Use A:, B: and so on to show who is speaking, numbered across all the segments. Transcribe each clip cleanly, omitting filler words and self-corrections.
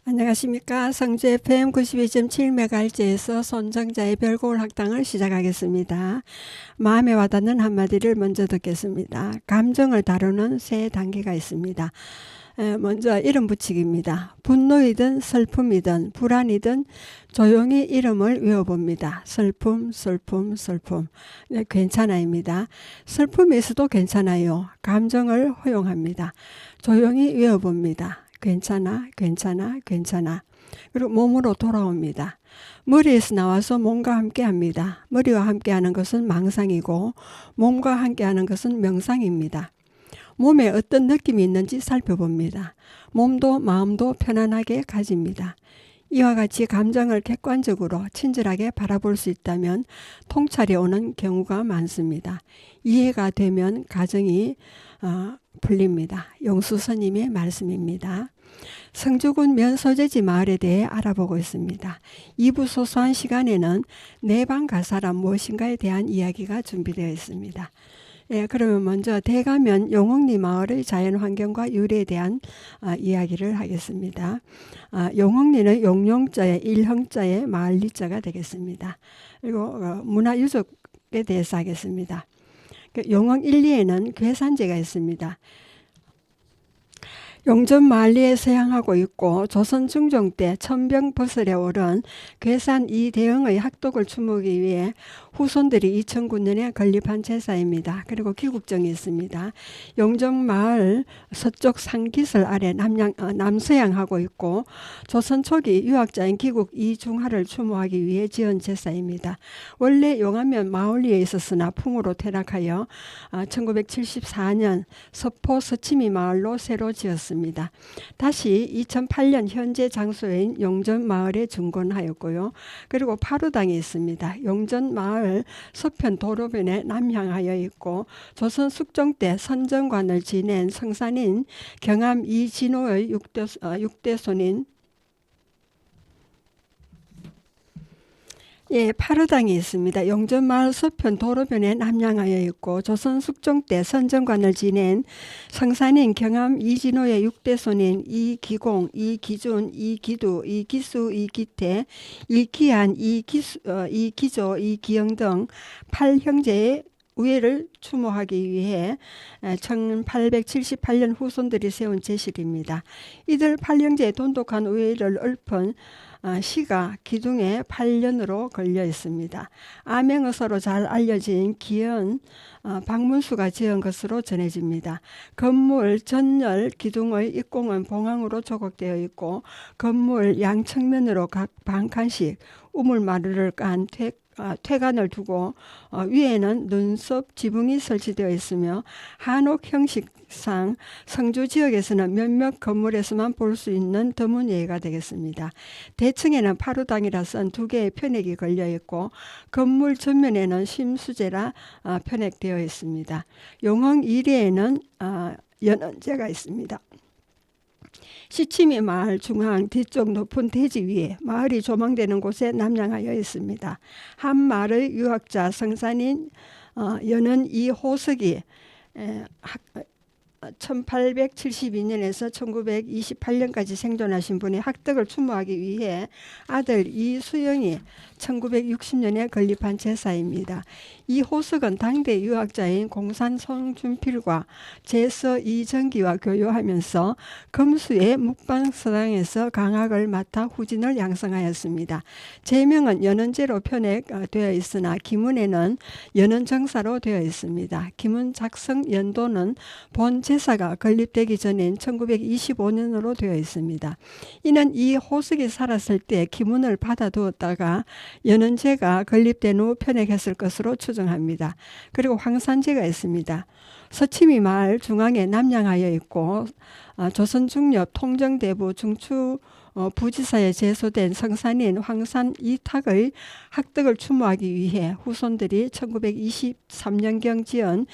A: 안녕하십니까. 성주 FM 92.7MHz에서 손정자의 별곡을 학당을 시작하겠습니다. 마음에 와닿는 한마디를 먼저 듣겠습니다. 감정을 다루는 세 단계가 있습니다. 먼저 이름 붙이기입니다. 분노이든 슬픔이든 불안이든 조용히 이름을 외워봅니다. 슬픔, 슬픔, 슬픔. 네, 괜찮아입니다. 슬픔이 있어도 괜찮아요. 감정을 허용합니다. 조용히 외워봅니다. 괜찮아, 괜찮아, 괜찮아. 그리고 몸으로 돌아옵니다. 머리에서 나와서 몸과 함께 합니다. 머리와 함께 하는 것은 망상이고 몸과 함께 하는 것은 명상입니다. 몸에 어떤 느낌이 있는지 살펴봅니다. 몸도 마음도 편안하게 가집니다. 이와 같이 감정을 객관적으로 친절하게 바라볼 수 있다면 통찰이 오는 경우가 많습니다. 이해가 되면 가정이 풀립니다. 용수 스님의 말씀입니다. 성주군 면소재지 마을에 대해 알아보고 있습니다. 2부 소소한 시간에는 내방 가사란 무엇인가에 대한 이야기가 준비되어 있습니다. 그러면 먼저 대가면 용흥리 마을의 자연환경과 유래에 대한 이야기를 하겠습니다. 용흥리는 용용자의 일흥자의 마을리자가 되겠습니다. 그리고 문화유적에 대해서 하겠습니다. 용흥 1, 2에는 괴산제가 있습니다. 용전 만리에 서양하고 있고 조선 중종 때 천병버설에 오른 괴산 이대흥의 학독을 추모하기 위해 후손들이 2009년에 건립한 제사입니다. 그리고 기국정이 있습니다. 용전 마을 서쪽 상기설 아래 남서양하고 있고 조선 초기 유학자인 기국 이중하를 추모하기 위해 지은 제사입니다. 원래 용하면 마을리에 있었으나 풍으로 퇴락하여 1974년 서포 서치미 마을로 새로 지었습니다. 다시 2008년 현재 장소인 용전 마을에 중건하였고요. 그리고 파루당이 있습니다. 용전 마을 서편 도로변에 남향하여 있고 조선 숙종 때 선정관을 지낸 성산인 경암 이진호의 6대손인 파루당이 있습니다. 용전마을 서편 도로변에 남향하여 있고 조선 숙종 때 선정관을 지낸 성산인 경암 이진호의 6대손인 이기공, 이기준, 이기두, 이기수, 이기태, 이기한, 이기조, 이기영 등 8형제의 우애를 추모하기 위해 1878년 후손들이 세운 제실입니다. 이들 8형제의 돈독한 우애를 읊은 시가 기둥에 8년으로 걸려 있습니다. 암행어사로 잘 알려진 기연 박문수가 지은 것으로 전해집니다. 건물 전열 기둥의 입공은 봉황으로 조각되어 있고 건물 양측면으로 각 반 칸씩 우물마루를 깐 퇴관을 두고 위에는 눈썹 지붕이 설치되어 있으며 한옥 형식상 성주 지역에서는 몇몇 건물에서만 볼 수 있는 드문 예가 되겠습니다. 대층에는 파루당이라 쓴 2개의 편액이 걸려 있고 건물 전면에는 심수제라 편액되어 있습니다. 용흥 1회에는 연언제가 있습니다. 시치미 마을 중앙 뒤쪽 높은 대지 위에 마을이 조망되는 곳에 남양하여 있습니다. 한 마을의 유학자 성산인 연은 이호석이 1872년에서 1928년까지 생존하신 분의 학덕을 추모하기 위해 아들 이수영이 1960년에 건립한 제사입니다. 이호석은 당대 유학자인 공산 송준필과 제서 이정기와 교류하면서 금수의 묵방서당에서 강학을 맡아 후진을 양성하였습니다. 제명은 연언제로 편액되어 있으나 기문에는 연언정사로 되어 있습니다. 기문 작성 연도는 본 제사가 건립되기 전인 1925년으로 되어 있습니다. 이는 이 호석이 살았을 때 기문을 받아두었다가 연언제가 건립된 후 편액했을 것으로 추정합니다. 그리고 황산제가 있습니다. 서치미 마을 중앙에 남양하여 있고 조선 중엽 통정대부 중추 부지사에 제소된 성산인 황산 이탁의 학덕을 추모하기 위해 후손들이 1923년경 지은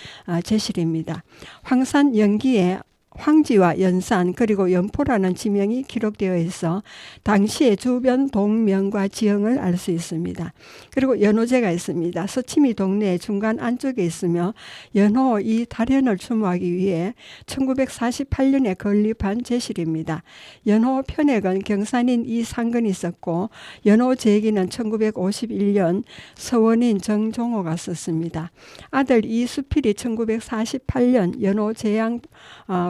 A: 제실입니다. 황산 영기에 황지와 연산 그리고 연포라는 지명이 기록되어 있어 당시의 주변 동명과 지형을 알 수 있습니다. 그리고 연호제가 있습니다. 서치미 동네 중간 안쪽에 있으며 연호 이 달현을 추모하기 위해 1948년에 건립한 제실입니다. 연호 편액은 경산인 이상근이 썼고 연호 제기는 1951년 서원인 정종호가 썼습니다. 아들 이수필이 1948년 연호 제양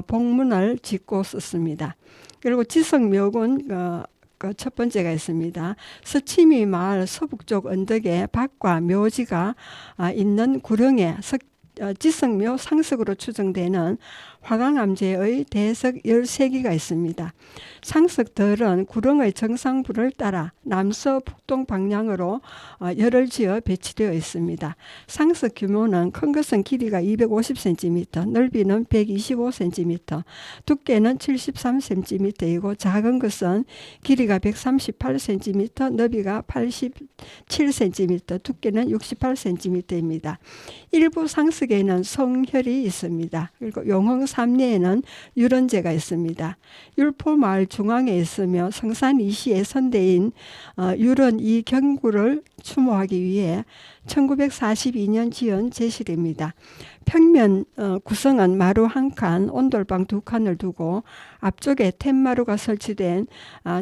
A: 복문을 짓고 썼습니다. 그리고 지성묘군 그 첫 번째가 있습니다. 서치미 마을 서북쪽 언덕에 밭과 묘지가 있는 구릉에 지성묘 상석으로 추정되는 화강암제의 대석 13기가 있습니다. 상석들은 구릉의 정상부를 따라 남서 북동 방향으로 열을 지어 배치되어 있습니다. 상석 규모는 큰 것은 길이가 250cm, 넓이는 125cm, 두께는 73cm이고 작은 것은 길이가 138cm, 넓이가 87cm, 두께는 68cm입니다. 일부 상석에는 성혈이 있습니다. 그리고 용흥 삼례에는 유런제가 있습니다. 율포마을 중앙에 있으며 성산 이시의 선대인 유런 이경구를 추모하기 위해 1942년 지은 제실입니다. 평면 구성은 마루 한 칸, 온돌방 두 칸을 두고 앞쪽에 툇마루가 설치된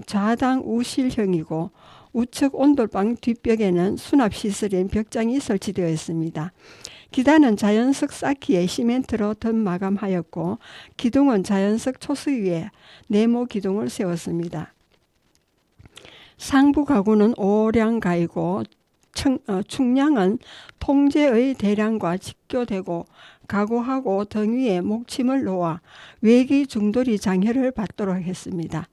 A: 좌당 우실형이고 우측 온돌방 뒷벽에는 수납시설인 벽장이 설치되어 있습니다. 기단은 자연석 쌓기에 시멘트로 덧 마감하였고 기둥은 자연석 초수 위에 네모 기둥을 세웠습니다. 상부 가구는 오량가이고 충량은 통제의 대량과 직교되고 가구하고 등 위에 목침을 놓아 외기 중돌이 장혈을 받도록 했습니다.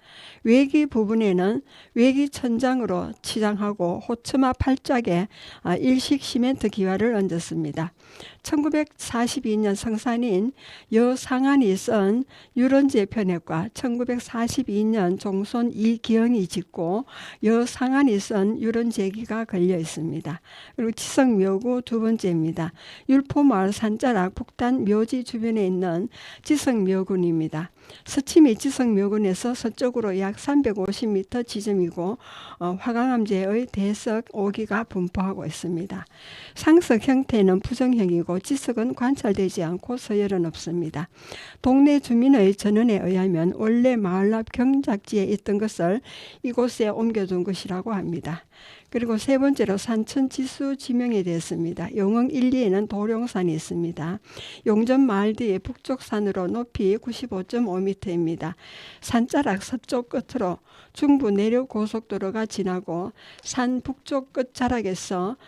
A: 외기 부분에는 외기 천장으로 치장하고 호처마 팔짝에 일식 시멘트 기와를 얹었습니다. 1942년 성산인 여상안이 쓴 유런제 편액과 1942년 종손 이기영이 짓고 여상안이 쓴 유런제기가 걸려 있습니다. 그리고 지성묘구 두 번째입니다. 율포마을 산자락 북단 묘지 주변에 있는 지성묘군입니다. 서치미 지성묘군에서 서쪽으로 약 350m 지점이고 화강암제의 대석 5기가 분포하고 있습니다. 상석 형태는 부정형이고 지석은 관찰되지 않고 서열은 없습니다. 동네 주민의 전언에 의하면 원래 마을 앞 경작지에 있던 것을 이곳에 옮겨둔 것이라고 합니다. 그리고 세 번째로 산천 지수 지명이 되었습니다. 용흥 1, 2에는 도룡산이 있습니다. 용전 마을 뒤에 북쪽 산으로 높이 95.5m입니다. 산자락 서쪽 끝으로 중부 내륙 고속도로가 지나고 산 북쪽 끝 자락에서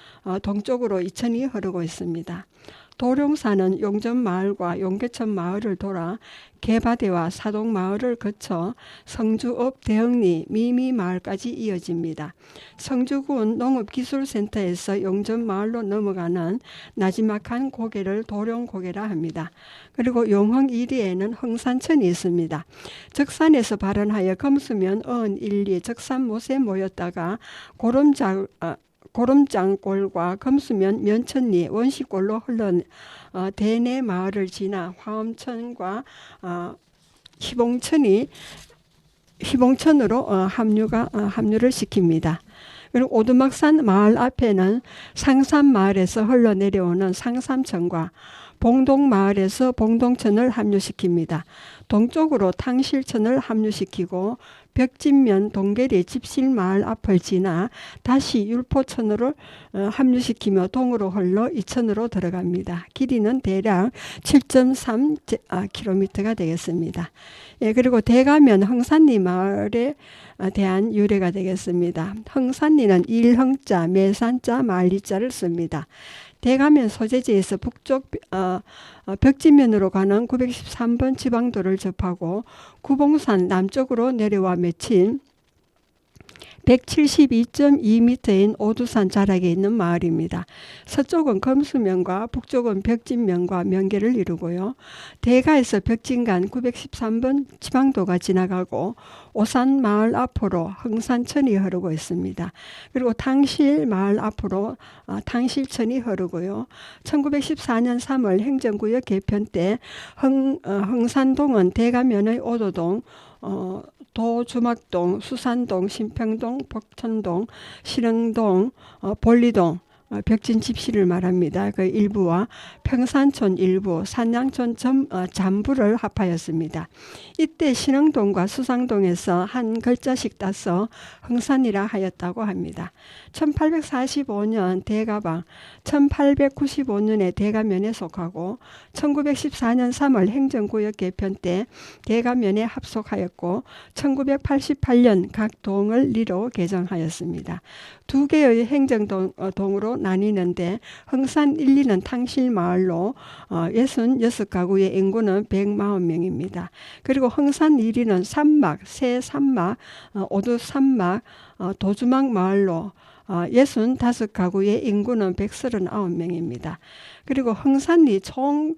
A: 동쪽으로 이천이 흐르고 있습니다. 도룡산은 용전마을과 용계천 마을을 돌아 개바대와 사동마을을 거쳐 성주읍 대흥리 미미마을까지 이어집니다. 성주군 농업기술센터에서 용전마을로 넘어가는 나지막한 고개를 도룡고개라 합니다. 그리고 용흥 1위에는 흥산천이 있습니다. 적산에서 발원하여 검수면 어은 1, 2 적산못에 모였다가 고름장골과 검수면 면천리 원시골로 흘러 대내 마을을 지나 화엄천과 희봉천으로 합류를 시킵니다. 그리고 오두막산 마을 앞에는 상산마을에서 흘러내려오는 상삼천과 봉동마을에서 봉동천을 합류시킵니다. 동쪽으로 탕실천을 합류시키고 벽진면 동계리 집실마을 앞을 지나 다시 율포천으로 합류시키며 동으로 흘러 이천으로 들어갑니다. 길이는 대략 7.3km가 되겠습니다. 예, 그리고 대가면 흥산리 마을에 대한 유래가 되겠습니다. 흥산리는 일흥자, 매산자, 말리자를 씁니다. 대가면 소재지에서 북쪽 벽지면으로 가는 913번 지방도를 접하고 구봉산 남쪽으로 내려와 맺힌 172.2m인 오두산 자락에 있는 마을입니다. 서쪽은 검수면과 북쪽은 벽진면과 면계를 이루고요. 대가에서 벽진간 913번 지방도가 지나가고 오산 마을 앞으로 흥산천이 흐르고 있습니다. 그리고 탕실 마을 앞으로 탕실천이 흐르고요. 1914년 3월 행정구역 개편 때 흥산동은 대가면의 오도동, 도주막동, 수산동, 신평동, 복천동, 신흥동, 볼리동, 벽진 집시를 말합니다. 그 일부와 평산촌 일부, 산양촌 잠부를 합하였습니다. 이때 신흥동과 수상동에서 한 글자씩 따서 흥산이라 하였다고 합니다. 1845년 대가방, 1895년에 대가면에 속하고 1914년 3월 행정구역 개편 때 대가면에 합속하였고 1988년 각 동을 리로 개정하였습니다. 두 개의 행정동으로 나뉘는데 흥산 1, 2는 탕실마을로 66가구의 인구는 140명입니다. 그리고 흥산 1, 2는 산막, 새산막, 오두산막, 도주막 마을로 65가구의 인구는 139명입니다. 그리고 흥산리 총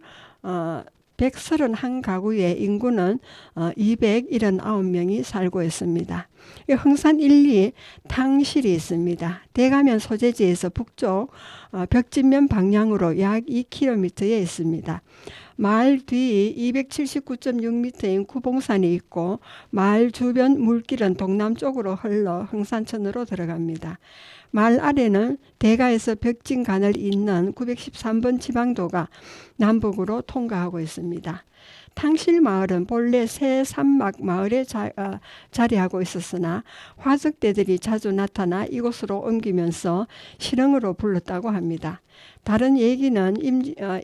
A: 131가구의 인구는 279명이 살고 있습니다. 흥산 1, 2 탕실이 있습니다. 대가면 소재지에서 북쪽 벽진면 방향으로 약 2km에 있습니다. 마을 뒤 279.6m인 구봉산이 있고 마을 주변 물길은 동남쪽으로 흘러 흥산천으로 들어갑니다. 마을 아래는 대가에서 벽진간을 잇는 913번 지방도가 남북으로 통과하고 있습니다. 탕실마을은 본래 새산막 마을에 자리하고 있었으나 화적대들이 자주 나타나 이곳으로 옮기면서 실흥으로 불렀다고 합니다. 다른 얘기는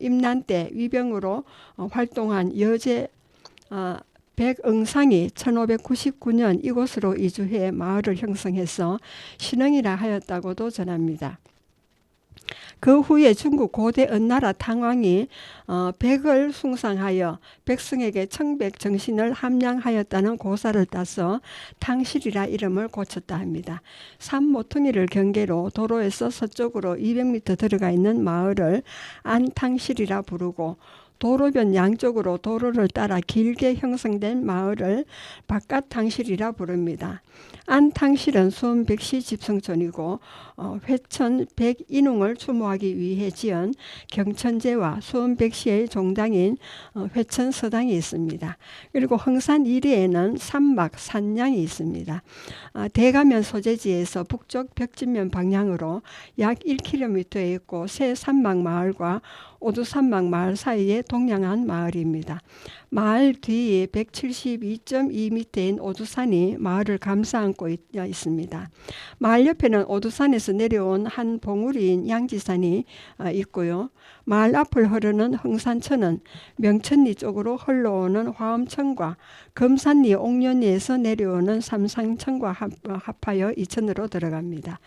A: 임난 때 위병으로 활동한 여제 백응상이 1599년 이곳으로 이주해 마을을 형성해서 신흥이라 하였다고도 전합니다. 그 후에 중국 고대 은나라 탕왕이 백을 숭상하여 백성에게 청백 정신을 함양하였다는 고사를 따서 탕실이라 이름을 고쳤다 합니다. 산 모퉁이를 경계로 도로에서 서쪽으로 200m 들어가 있는 마을을 안탕실이라 부르고 도로변 양쪽으로 도로를 따라 길게 형성된 마을을 바깥탕실이라 부릅니다. 안탕실은 수원 백시 집성촌이고 회천 백인웅을 추모하기 위해 지은 경천제와 수원 백시의 종당인 회천 서당이 있습니다. 그리고 흥산 이리에는 산막 산양이 있습니다. 대가면 소재지에서 북쪽 벽진면 방향으로 약 1km에 있고 새 산막 마을과 오두산막 마을 사이에 동양한 마을입니다. 마을 뒤 172.2m인 오두산이 마을을 감싸안고 있습니다. 마을 옆에는 오두산에서 내려온 한 봉우리인 양지산이 있고요. 마을 앞을 흐르는 흥산천은 명천리 쪽으로 흘러오는 화엄천과 금산리 옥년리에서 내려오는 삼상천과 합하여 이천으로 들어갑니다.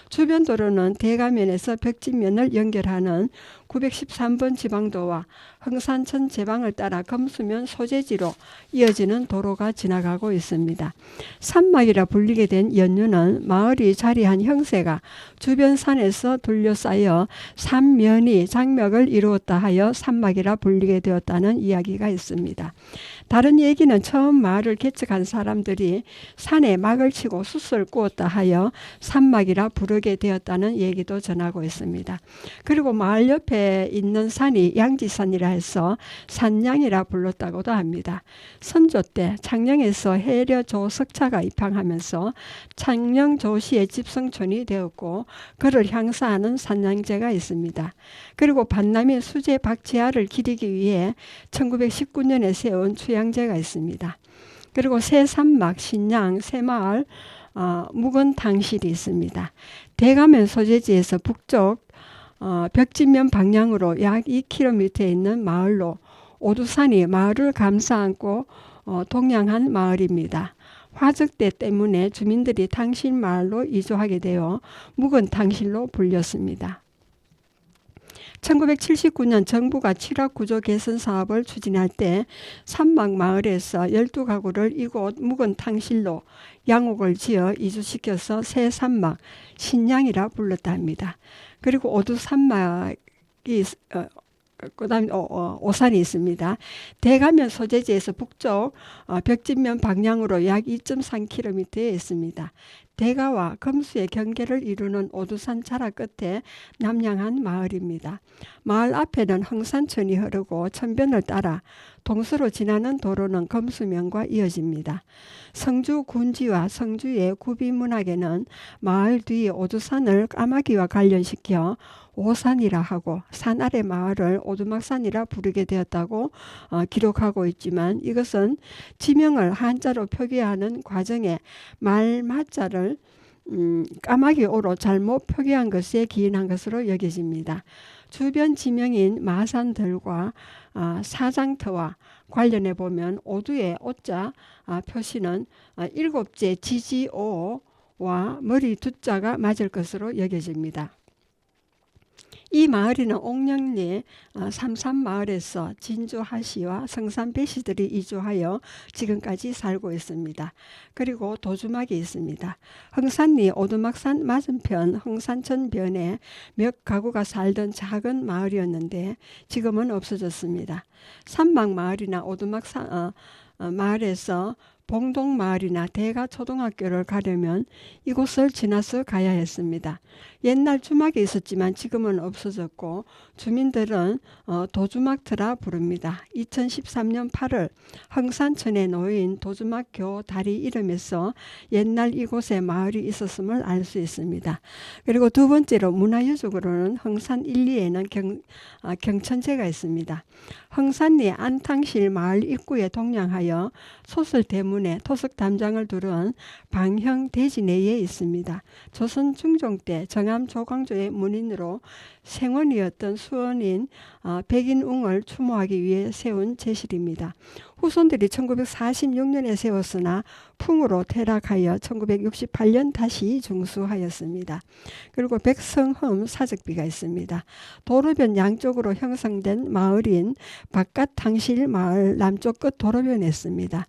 A: 주변 도로는 대가면에서 벽진면을 연결하는 913번 지방도와 흥산천 제방을 따라 검수면 소재지로 이어지는 도로가 지나가고 있습니다. 산막이라 불리게 된 연유는 마을이 자리한 형세가 주변 산에서 둘러싸여 산면이 장벽을 이루었다 하여 산막이라 불리게 되었다는 이야기가 있습니다. 다른 얘기는 처음 마을을 개척한 사람들이 산에 막을 치고 숯을 구웠다 하여 산막이라 부르게 되었다는 얘기도 전하고 있습니다. 그리고 마을 옆에 있는 산이 양지산이라 해서 산양이라 불렀다고도 합니다. 선조 때 창녕에서 해려조 석차가 입항하면서 창녕조시의 집성촌이 되었고 그를 향사하는 산양제가 있습니다. 그리고 반남인 수제 박지하를 기리기 위해 1919년에 세운 추양제가 있습니다. 그리고 새산막, 신양, 새마을, 묵은 탕실이 있습니다. 대가면 소재지에서 북쪽 벽진면 방향으로 약 2km에 있는 마을로 오두산이 마을을 감싸안고 동양한 마을입니다. 화적대 때문에 주민들이 탕실마을로 이주하게 되어 묵은 탕실로 불렸습니다. 1979년 정부가 취락구조 개선 사업을 추진할 때 산막마을에서 12가구를 이곳 묵은 탕실로 양옥을 지어 이주시켜서 새 산막 신양이라 불렀다 합니다. 그리고 오두산막이 그다음에 오산이 있습니다. 대가면 소재지에서 북쪽 벽진면 방향으로 약 2.3km에 있습니다. 대가와 금수의 경계를 이루는 오두산 자락 끝에 남양한 마을입니다. 마을 앞에는 흥산천이 흐르고 천변을 따라 동서로 지나는 도로는 금수면과 이어집니다. 성주 군지와 성주의 구비문학에는 마을 뒤 오두산을 까마귀와 관련시켜 오산이라 하고 산 아래 마을을 오두막산이라 부르게 되었다고 기록하고 있지만 이것은 지명을 한자로 표기하는 과정에 말마자를 까마귀오로 잘못 표기한 것에 기인한 것으로 여겨집니다. 주변 지명인 마산들과 사장터와 관련해 보면 오두의 오자 표시는 일곱째 지지오와 머리 두자가 맞을 것으로 여겨집니다. 이 마을에는 옥령리 삼산마을에서 진주하시와 성산배시들이 이주하여 지금까지 살고 있습니다. 그리고 도주막이 있습니다. 흥산리 오두막산 맞은편 흥산천변에 몇 가구가 살던 작은 마을이었는데 지금은 없어졌습니다. 산막마을이나 오두막산 마을에서 봉동마을이나 대가초등학교를 가려면 이곳을 지나서 가야 했습니다. 옛날 주막이 있었지만 지금은 없어졌고 주민들은 도주막터라 부릅니다. 2013년 8월 흥산천에 놓인 도주막교 다리 이름에서 옛날 이곳에 마을이 있었음을 알 수 있습니다. 그리고 두 번째로 문화유적으로는 흥산 1, 2에는 경천제가 있습니다. 흥산리 안탕실 마을 입구에 동양하여 소설 대문에 토석 담장을 두른 방형 대지내에 있습니다. 조선 중종 때 정암 조광조의 문인으로 생원이었던 수원인 백인웅을 추모하기 위해 세운 제실입니다. 후손들이 1946년에 세웠으나 풍으로 퇴락하여 1968년 다시 중수하였습니다. 그리고 백성흠 사적비가 있습니다. 도로변 양쪽으로 형성된 마을인 바깥탕실 마을 남쪽 끝 도로변에 있습니다.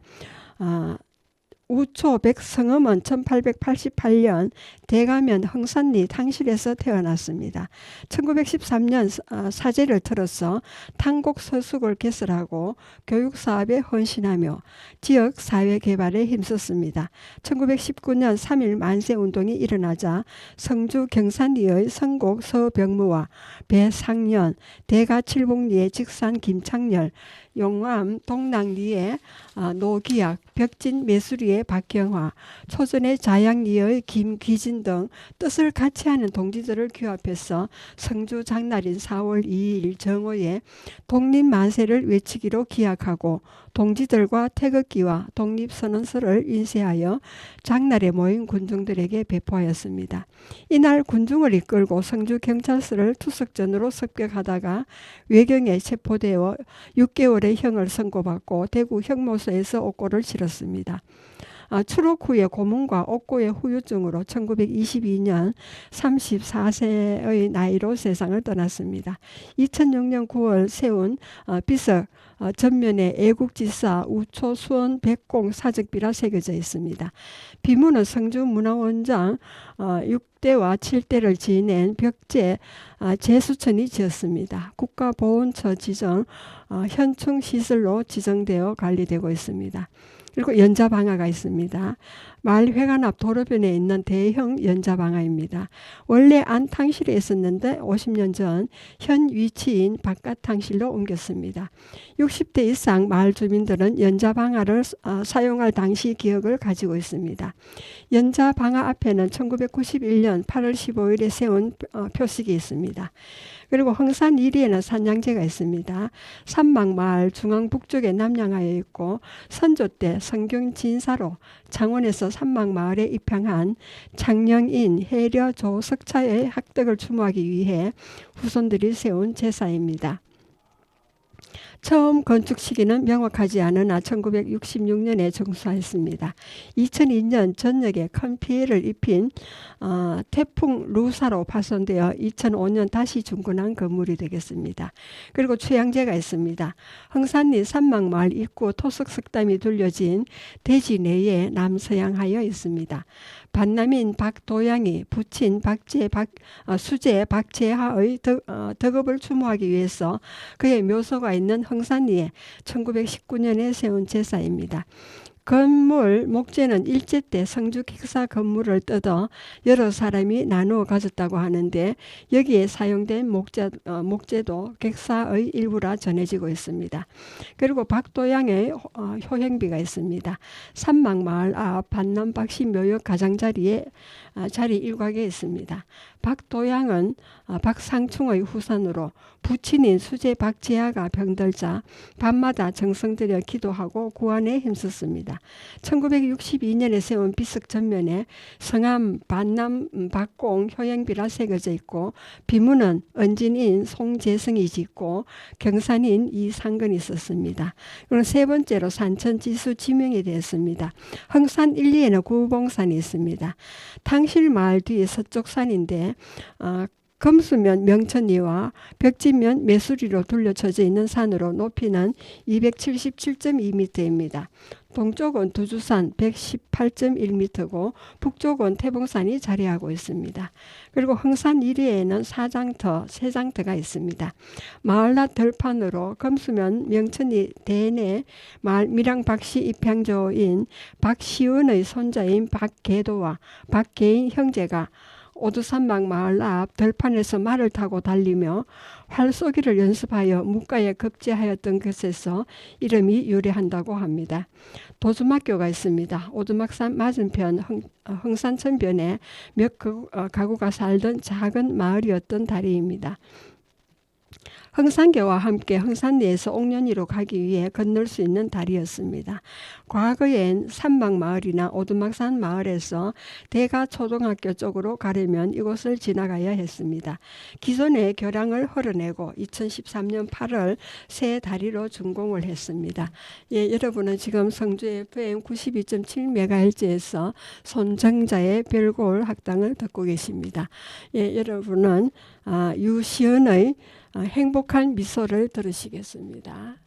A: 우초 백성음은 1888년 대가면 흥산리 탕실에서 태어났습니다. 1913년 사제를 틀어서 탕곡서숙을 개설하고 교육사업에 헌신하며 지역사회개발에 힘썼습니다. 1919년 3.1 만세운동이 일어나자 성주 경산리의 성곡 서병무와 배상년, 대가칠봉리의 직산 김창렬, 용암 동락리의 노기약, 벽진 매수리의 박경화, 초전의 자양리의 김귀진 등 뜻을 같이 하는 동지들을 규합해서 성주 장날인 4월 2일 정오에 독립만세를 외치기로 기약하고 동지들과 태극기와 독립선언서를 인쇄하여 장날에 모인 군중들에게 배포하였습니다. 이날 군중을 이끌고 성주경찰서를 투석전으로 습격하다가 외경에 체포되어 6개월의 형을 선고받고 대구 형무소에서 옥고를 치렀습니다. 추록 후에 고문과 옥고의 후유증으로 1922년 34세의 나이로 세상을 떠났습니다. 2006년 9월 세운 비석 전면에 애국지사 우초 수원 백공 사적비라 새겨져 있습니다. 비문은 성주문화원장 6대와 7대를 지낸 벽제 제수천이 지었습니다. 국가보훈처 지정 현충시설로 지정되어 관리되고 있습니다. 그리고 연자방화가 있습니다. 마을 회관 앞 도로변에 있는 대형 연자방화입니다. 원래 안탕실에 있었는데 50년 전 현 위치인 바깥탕실로 옮겼습니다. 60대 이상 마을 주민들은 연자방화를 사용할 당시 기억을 가지고 있습니다. 연자방화 앞에는 1991년 8월 15일에 세운 표식이 있습니다. 그리고 흥산 1위에는 산양제가 있습니다. 산막마을 중앙북쪽에 남양하여 있고 선조 때 성균 진사로 창원에서 산막마을에 입향한 창녕인 해려 조석차의 학덕을 추모하기 위해 후손들이 세운 제사입니다. 처음 건축 시기는 명확하지 않으나 1966년에 정수했습니다. 2002년 전역에 큰 피해를 입힌 태풍 루사로 파손되어 2005년 다시 중건한 건물이 되겠습니다. 그리고 취향제가 있습니다. 흥산리 산막마을 입구 토속 석담이 둘려진 대지 내에 남서양하여 있습니다. 반남인 박도양이 부친 수제 박재하의 덕업을 추모하기 위해서 그의 묘소가 있는 흥산리에 1919년에 세운 제사입니다. 건물 목재는 일제 때 성주 객사 건물을 뜯어 여러 사람이 나누어 가졌다고 하는데 여기에 사용된 목재도 객사의 일부라 전해지고 있습니다. 그리고 박도양의 효행비가 있습니다. 산막마을 앞 반남 박씨묘역 가장자리에 자리 일각에 있습니다. 박도양은 박상충의 후손으로 부친인 수제 박재하가 병들자 밤마다 정성 들여 기도하고 구안에 힘썼습니다. 1962년에 세운 비석 전면에 성함 반남 박공 효행비라 새겨져 있고 비문은 은진인 송재성이 짓고 경산인 이상근이 썼습니다. 그리고 세 번째로 산천지수 지명이 되었습니다. 흥산 1, 2에는 구봉산이 있습니다. 탕실마을 뒤에 서쪽산인데 금수면 명천리와 벽지면 매수리로 둘러쳐져 있는 산으로 높이는 277.2m입니다. 동쪽은 두주산 118.1m고 북쪽은 태봉산이 자리하고 있습니다. 그리고 흥산 1위에는 세장터가 있습니다. 마을낮 들판으로 금수면 명천리 대내 마을 밀양 박씨 입향조인 박시은의 손자인 박계도와 박계인 형제가 오두산막 마을 앞 들판에서 말을 타고 달리며 활쏘기를 연습하여 묵가에 급제하였던 것에서 이름이 유래한다고 합니다. 도주막교가 있습니다. 오두막산 맞은편 흥산천변에 몇 가구가 살던 작은 마을이었던 다리입니다. 흥산교와 함께 흥산리에서 옥년리로 가기 위해 건널 수 있는 다리였습니다. 과거엔 산막마을이나 오두막산 마을에서 대가초등학교 쪽으로 가려면 이곳을 지나가야 했습니다. 기존의 교량을 헐어내고 2013년 8월 새 다리로 준공을 했습니다. 여러분은 지금 성주 FM 92.7MHz에서 손정자의 별골 학당을 듣고 계십니다. 여러분은 유시은의 행복한 미소를 들으시겠습니다.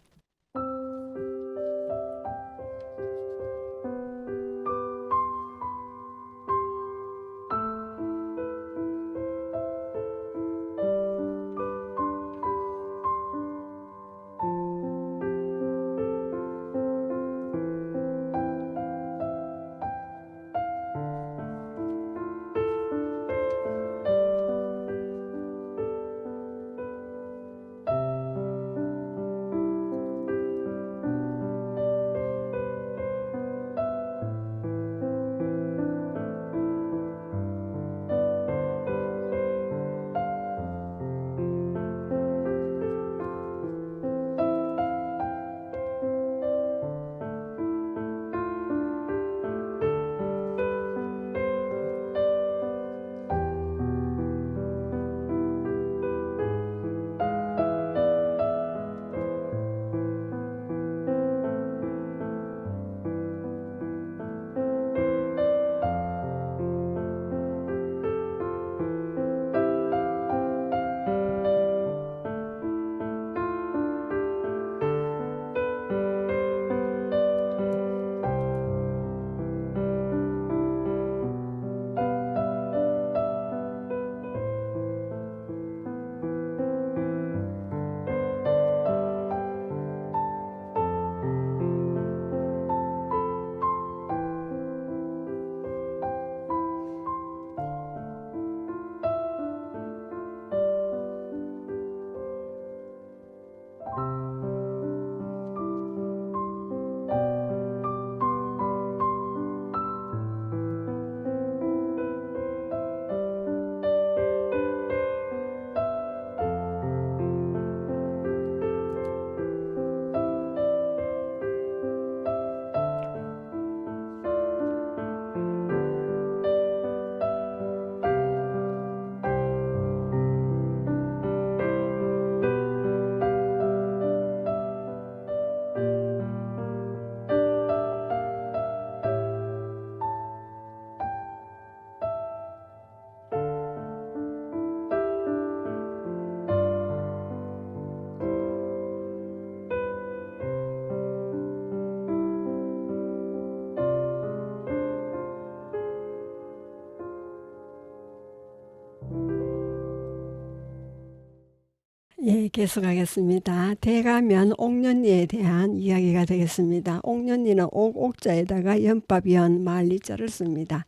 A: 계속하겠습니다. 대가면 옥년리에 대한 이야기가 되겠습니다. 옥년리는 옥자에다가 연밥연 말리자를 씁니다.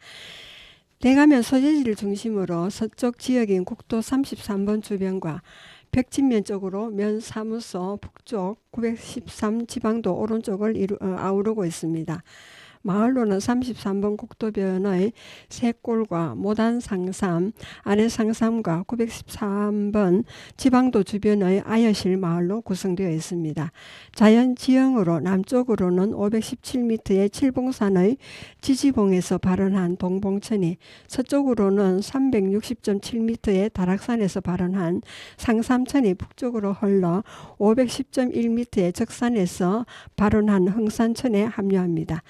A: 대가면 소재지를 중심으로 서쪽 지역인 국도 33번 주변과 벽진면 쪽으로 면사무소 북쪽 913 지방도 오른쪽을 아우르고 있습니다. 마을로는 33번 국도변의 세골과 모단 상삼, 아래 상삼과 913번 지방도 주변의 아여실 마을로 구성되어 있습니다. 자연 지형으로 남쪽으로는 517m의 칠봉산의 지지봉에서 발원한 동봉천이, 서쪽으로는 360.7m의 다락산에서 발원한 상삼천이 북쪽으로 흘러 510.1m의 적산에서 발원한 흥산천에 합류합니다.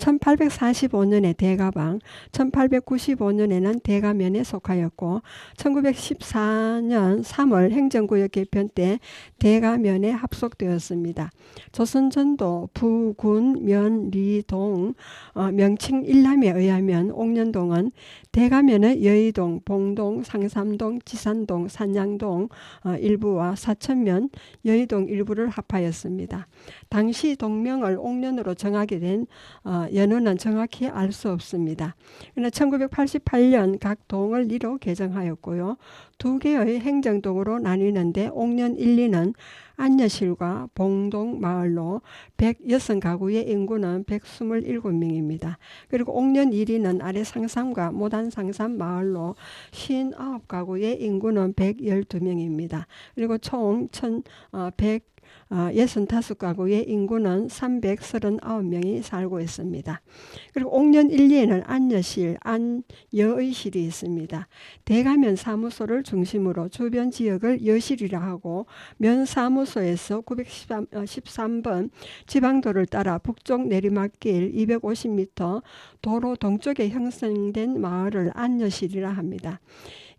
A: 1845년에 대가방, 1895년에는 대가면에 속하였고 1914년 3월 행정구역 개편 때 대가면에 합속되었습니다. 조선전도 부군 면리동 명칭 일람에 의하면 옥년동은 대가면의 여의동, 봉동, 상삼동, 지산동, 산양동 일부와 사천면, 여의동 일부를 합하였습니다. 당시 동명을 옥년으로 정하게 된 연호는 정확히 알 수 없습니다. 그러나 1988년 각 동을 리로 개정하였고요. 두 개의 행정동으로 나뉘는데 옥년 1, 2는 안여실과 봉동 마을로 106가구의 인구는 127명입니다. 그리고 옥년 1위는 아래 상삼과 모단 상삼 마을로 59가구의 인구는 112명입니다. 그리고 총 165가구의 인구는 339명이 살고 있습니다. 그리고 옥년 1, 2에는 안여실, 안여의실이 있습니다. 대가면 사무소를 중심으로 주변 지역을 여실이라 하고 면사무소에서 913번 지방도를 따라 북쪽 내리막길 250m 도로 동쪽에 형성된 마을을 안여실이라 합니다.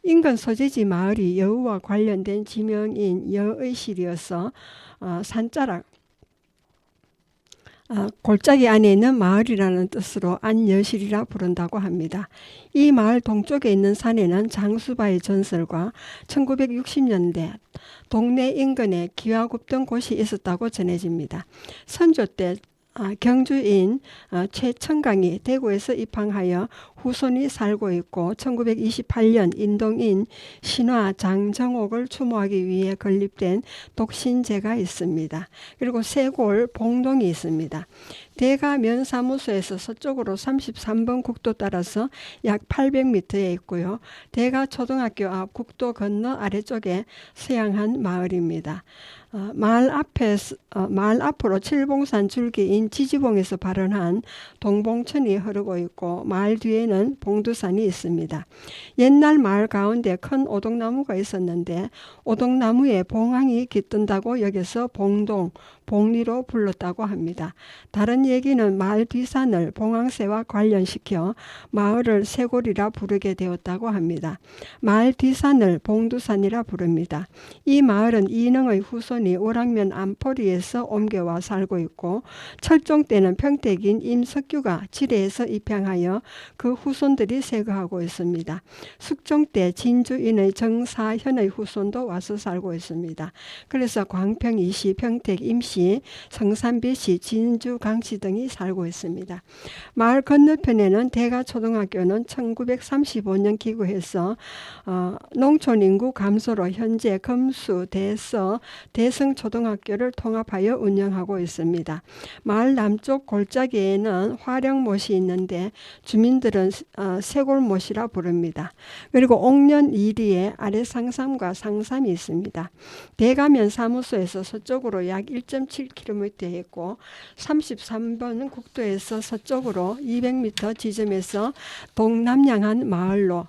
A: 인근 소재지 마을이 여우와 관련된 지명인 여의실이어서 산자락 골짜기 안에 있는 마을이라는 뜻으로 안여실이라 부른다고 합니다. 이 마을 동쪽에 있는 산에는 장수바의 전설과 1960년대 동네 인근에 기와 굽던 곳이 있었다고 전해집니다. 선조 때 경주인 최천강이 대구에서 입항하여 후손이 살고 있고 1928년 인동인 신화 장정옥을 추모하기 위해 건립된 독신제가 있습니다. 그리고 세골 봉동이 있습니다. 대가면 사무소에서 서쪽으로 33번 국도 따라서 약 800m에 있고요. 대가 초등학교 앞 국도 건너 아래쪽에 서양한 마을입니다. 마을 앞으로 칠봉산 줄기인 지지봉에서 발원한 동봉천이 흐르고 있고 마을 뒤에는 봉두산이 있습니다. 옛날 마을 가운데 큰 오동나무가 있었는데 오동나무에 봉황이 깃든다고 여겨서 봉동, 봉리로 불렀다고 합니다. 다른 얘기는 마을 뒤산을 봉황새와 관련시켜 마을을 세골이라 부르게 되었다고 합니다. 마을 뒤산을 봉두산이라 부릅니다. 이 마을은 이능의 후손이 오락면 안포리에서 옮겨와 살고 있고 철종 때는 평택인 임석규가 지뢰에서 입양하여 그 후손들이 세거하고 있습니다. 숙종 때 진주인의 정사현의 후손도 와서 살고 있습니다. 그래서 광평이시, 평택 임시, 성산비시, 진주 강씨 등이 살고 있습니다. 마을 건너편에는 대가초등학교는 1935년 기구해서 농촌 인구 감소로 현재 금수, 대서, 대성초등학교를 통합하여 운영하고 있습니다. 마을 남쪽 골짜기에는 화령못이 있는데 주민들은 세골못이라 부릅니다. 그리고 옥년 1위에 아래 상삼과 상삼이 있습니다. 대가면 사무소에서 서쪽으로 약 1.7km에 있고 33번 국도에서 서쪽으로 200m 지점에서 동남향한 마을로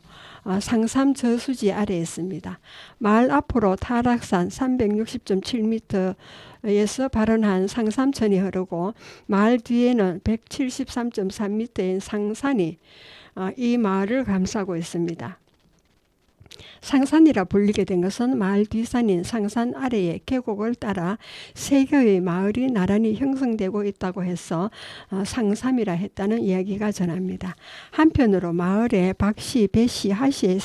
A: 상삼 저수지 아래에 있습니다. 마을 앞으로 타락산 360.7m에서 발원한 상삼천이 흐르고 마을 뒤에는 173.3m인 상산이 이 마을을 감싸고 있습니다. 상산이라 불리게 된 것은 마을 뒷산인 상산 아래의 계곡을 따라 세 개의 마을이 나란히 형성되고 있다고 해서 상삼이라 했다는 이야기가 전합니다. 한편으로 마을에 박씨, 배씨, 하씨의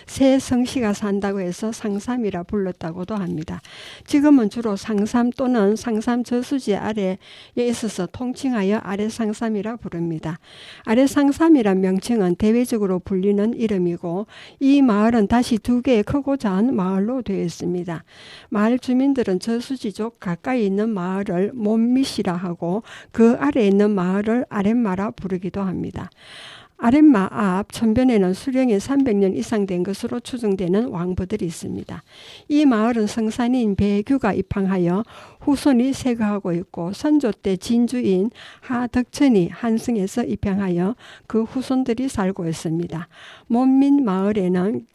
A: 세 성씨가 산다고 해서 상삼이라 불렀다고도 합니다. 지금은 주로 상삼 또는 상삼 저수지 아래에 있어서 통칭하여 아래상삼이라 부릅니다. 아래상삼이란 명칭은 대외적으로 불리는 이름이고 이 마을은 다시 두 개의 크고 작은 마을로 되어 있습니다. 마을 주민들은 저수지쪽 가까이 있는 마을을 못밑이라 하고 그 아래에 있는 마을을 아랫마라 부르기도 합니다. 아랫마 앞 천변에는 수령이 300년 이상 된 것으로 추정되는 왕부들이 있습니다. 이 마을은 성산인 배규가 입항하여 후손이 세거하고 있고 선조 때 진주인 하덕천이 한승에서 입항하여 그 후손들이 살고 있습니다. 못민 마을에는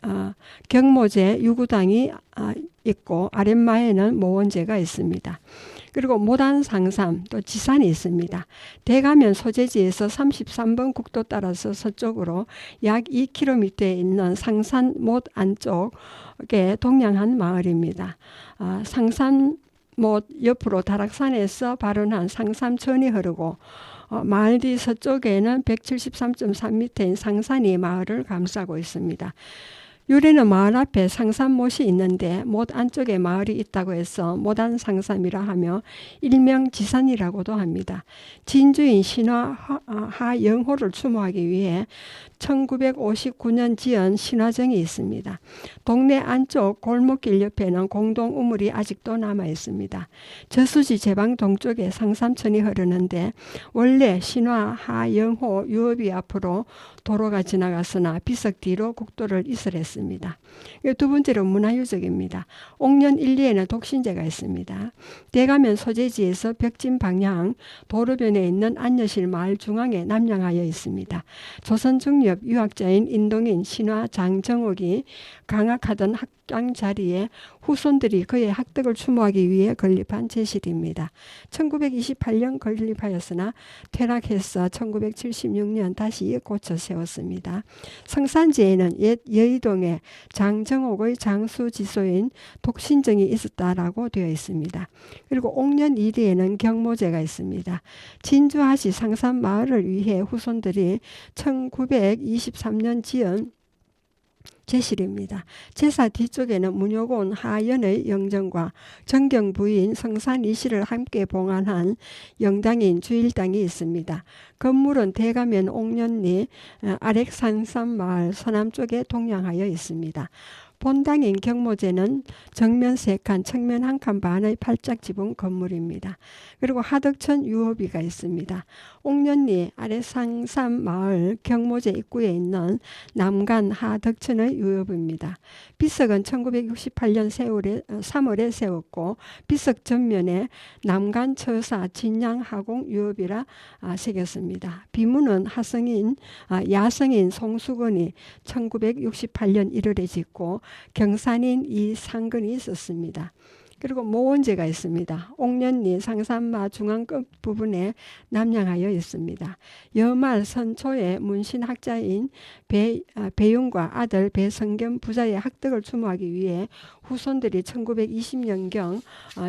A: 경모제 유구당이 있고 아랫마에는 모원제가 있습니다. 그리고 모단상삼 또 지산이 있습니다. 대가면 소재지에서 33번 국도 따라서 서쪽으로 약 2km에 있는 상산 못 안쪽에 동양한 마을입니다. 상산 못 옆으로 다락산에서 발원한 상삼천이 흐르고 마을 뒤 서쪽에는 173.3m인 상산이 마을을 감싸고 있습니다. 유래는 마을 앞에 상산못이 있는데 못 안쪽에 마을이 있다고 해서 못안상삼이라 하며 일명 지산이라고도 합니다. 진주인 신화 하영호를 추모하기 위해 1959년 지은 신화정이 있습니다. 동네 안쪽 골목길 옆에는 공동 우물이 아직도 남아 있습니다. 저수지 제방 동쪽에 상삼천이 흐르는데 원래 신화 하영호 유업이 앞으로 도로가 지나갔으나 비석 뒤로 국도를 이설했습니다. 두 번째로 문화유적입니다. 옥년 1, 2에는 독신제가 있습니다. 대가면 소재지에서 벽진 방향 도로변에 있는 안여실 마을 중앙에 남양하여 있습니다. 조선 중엽 유학자인 인동인 신화 장정옥이 강학하던 학당 자리에 후손들이 그의 학덕을 추모하기 위해 건립한 제실입니다. 1928년 건립하였으나 퇴락해서 1976년 다시 고쳐 세웠습니다. 성산지에는 옛 여의동에 장정옥의 장수지소인 독신정이 있었다라고 되어 있습니다. 그리고 옥년 1위에는 경모제가 있습니다. 진주하시 상산마을을 위해 후손들이 1923년 지은 제실입니다. 제사 뒤쪽에는 문효곤 하연의 영정과 정경 부인 성산 이씨를 함께 봉안한 영당인 주일당이 있습니다. 건물은 대가면 옥년리 아렉산산마을 서남쪽에 동양하여 있습니다. 본당인 경모제는 정면 3칸, 측면 1칸 반의 팔짝 지붕 건물입니다. 그리고 하덕천 유업이가 있습니다. 옥년리 아래상산 마을 경모제 입구에 있는 남간 하덕천의 유업입니다. 비석은 1968년 3월에 세웠고 비석 전면에 남간 처사 진양 하공 유업이라 새겼습니다. 비문은 야성인 송수건이 1968년 1월에 짓고 경산인 이상근이 있었습니다. 그리고 모원제가 있습니다. 옥년리 상산마 중앙 끝 부분에 남양하여 있습니다. 여말 선초의 문신학자인 배윤과 아들 배성겸 부자의 학덕을 추모하기 위해 후손들이 1920년경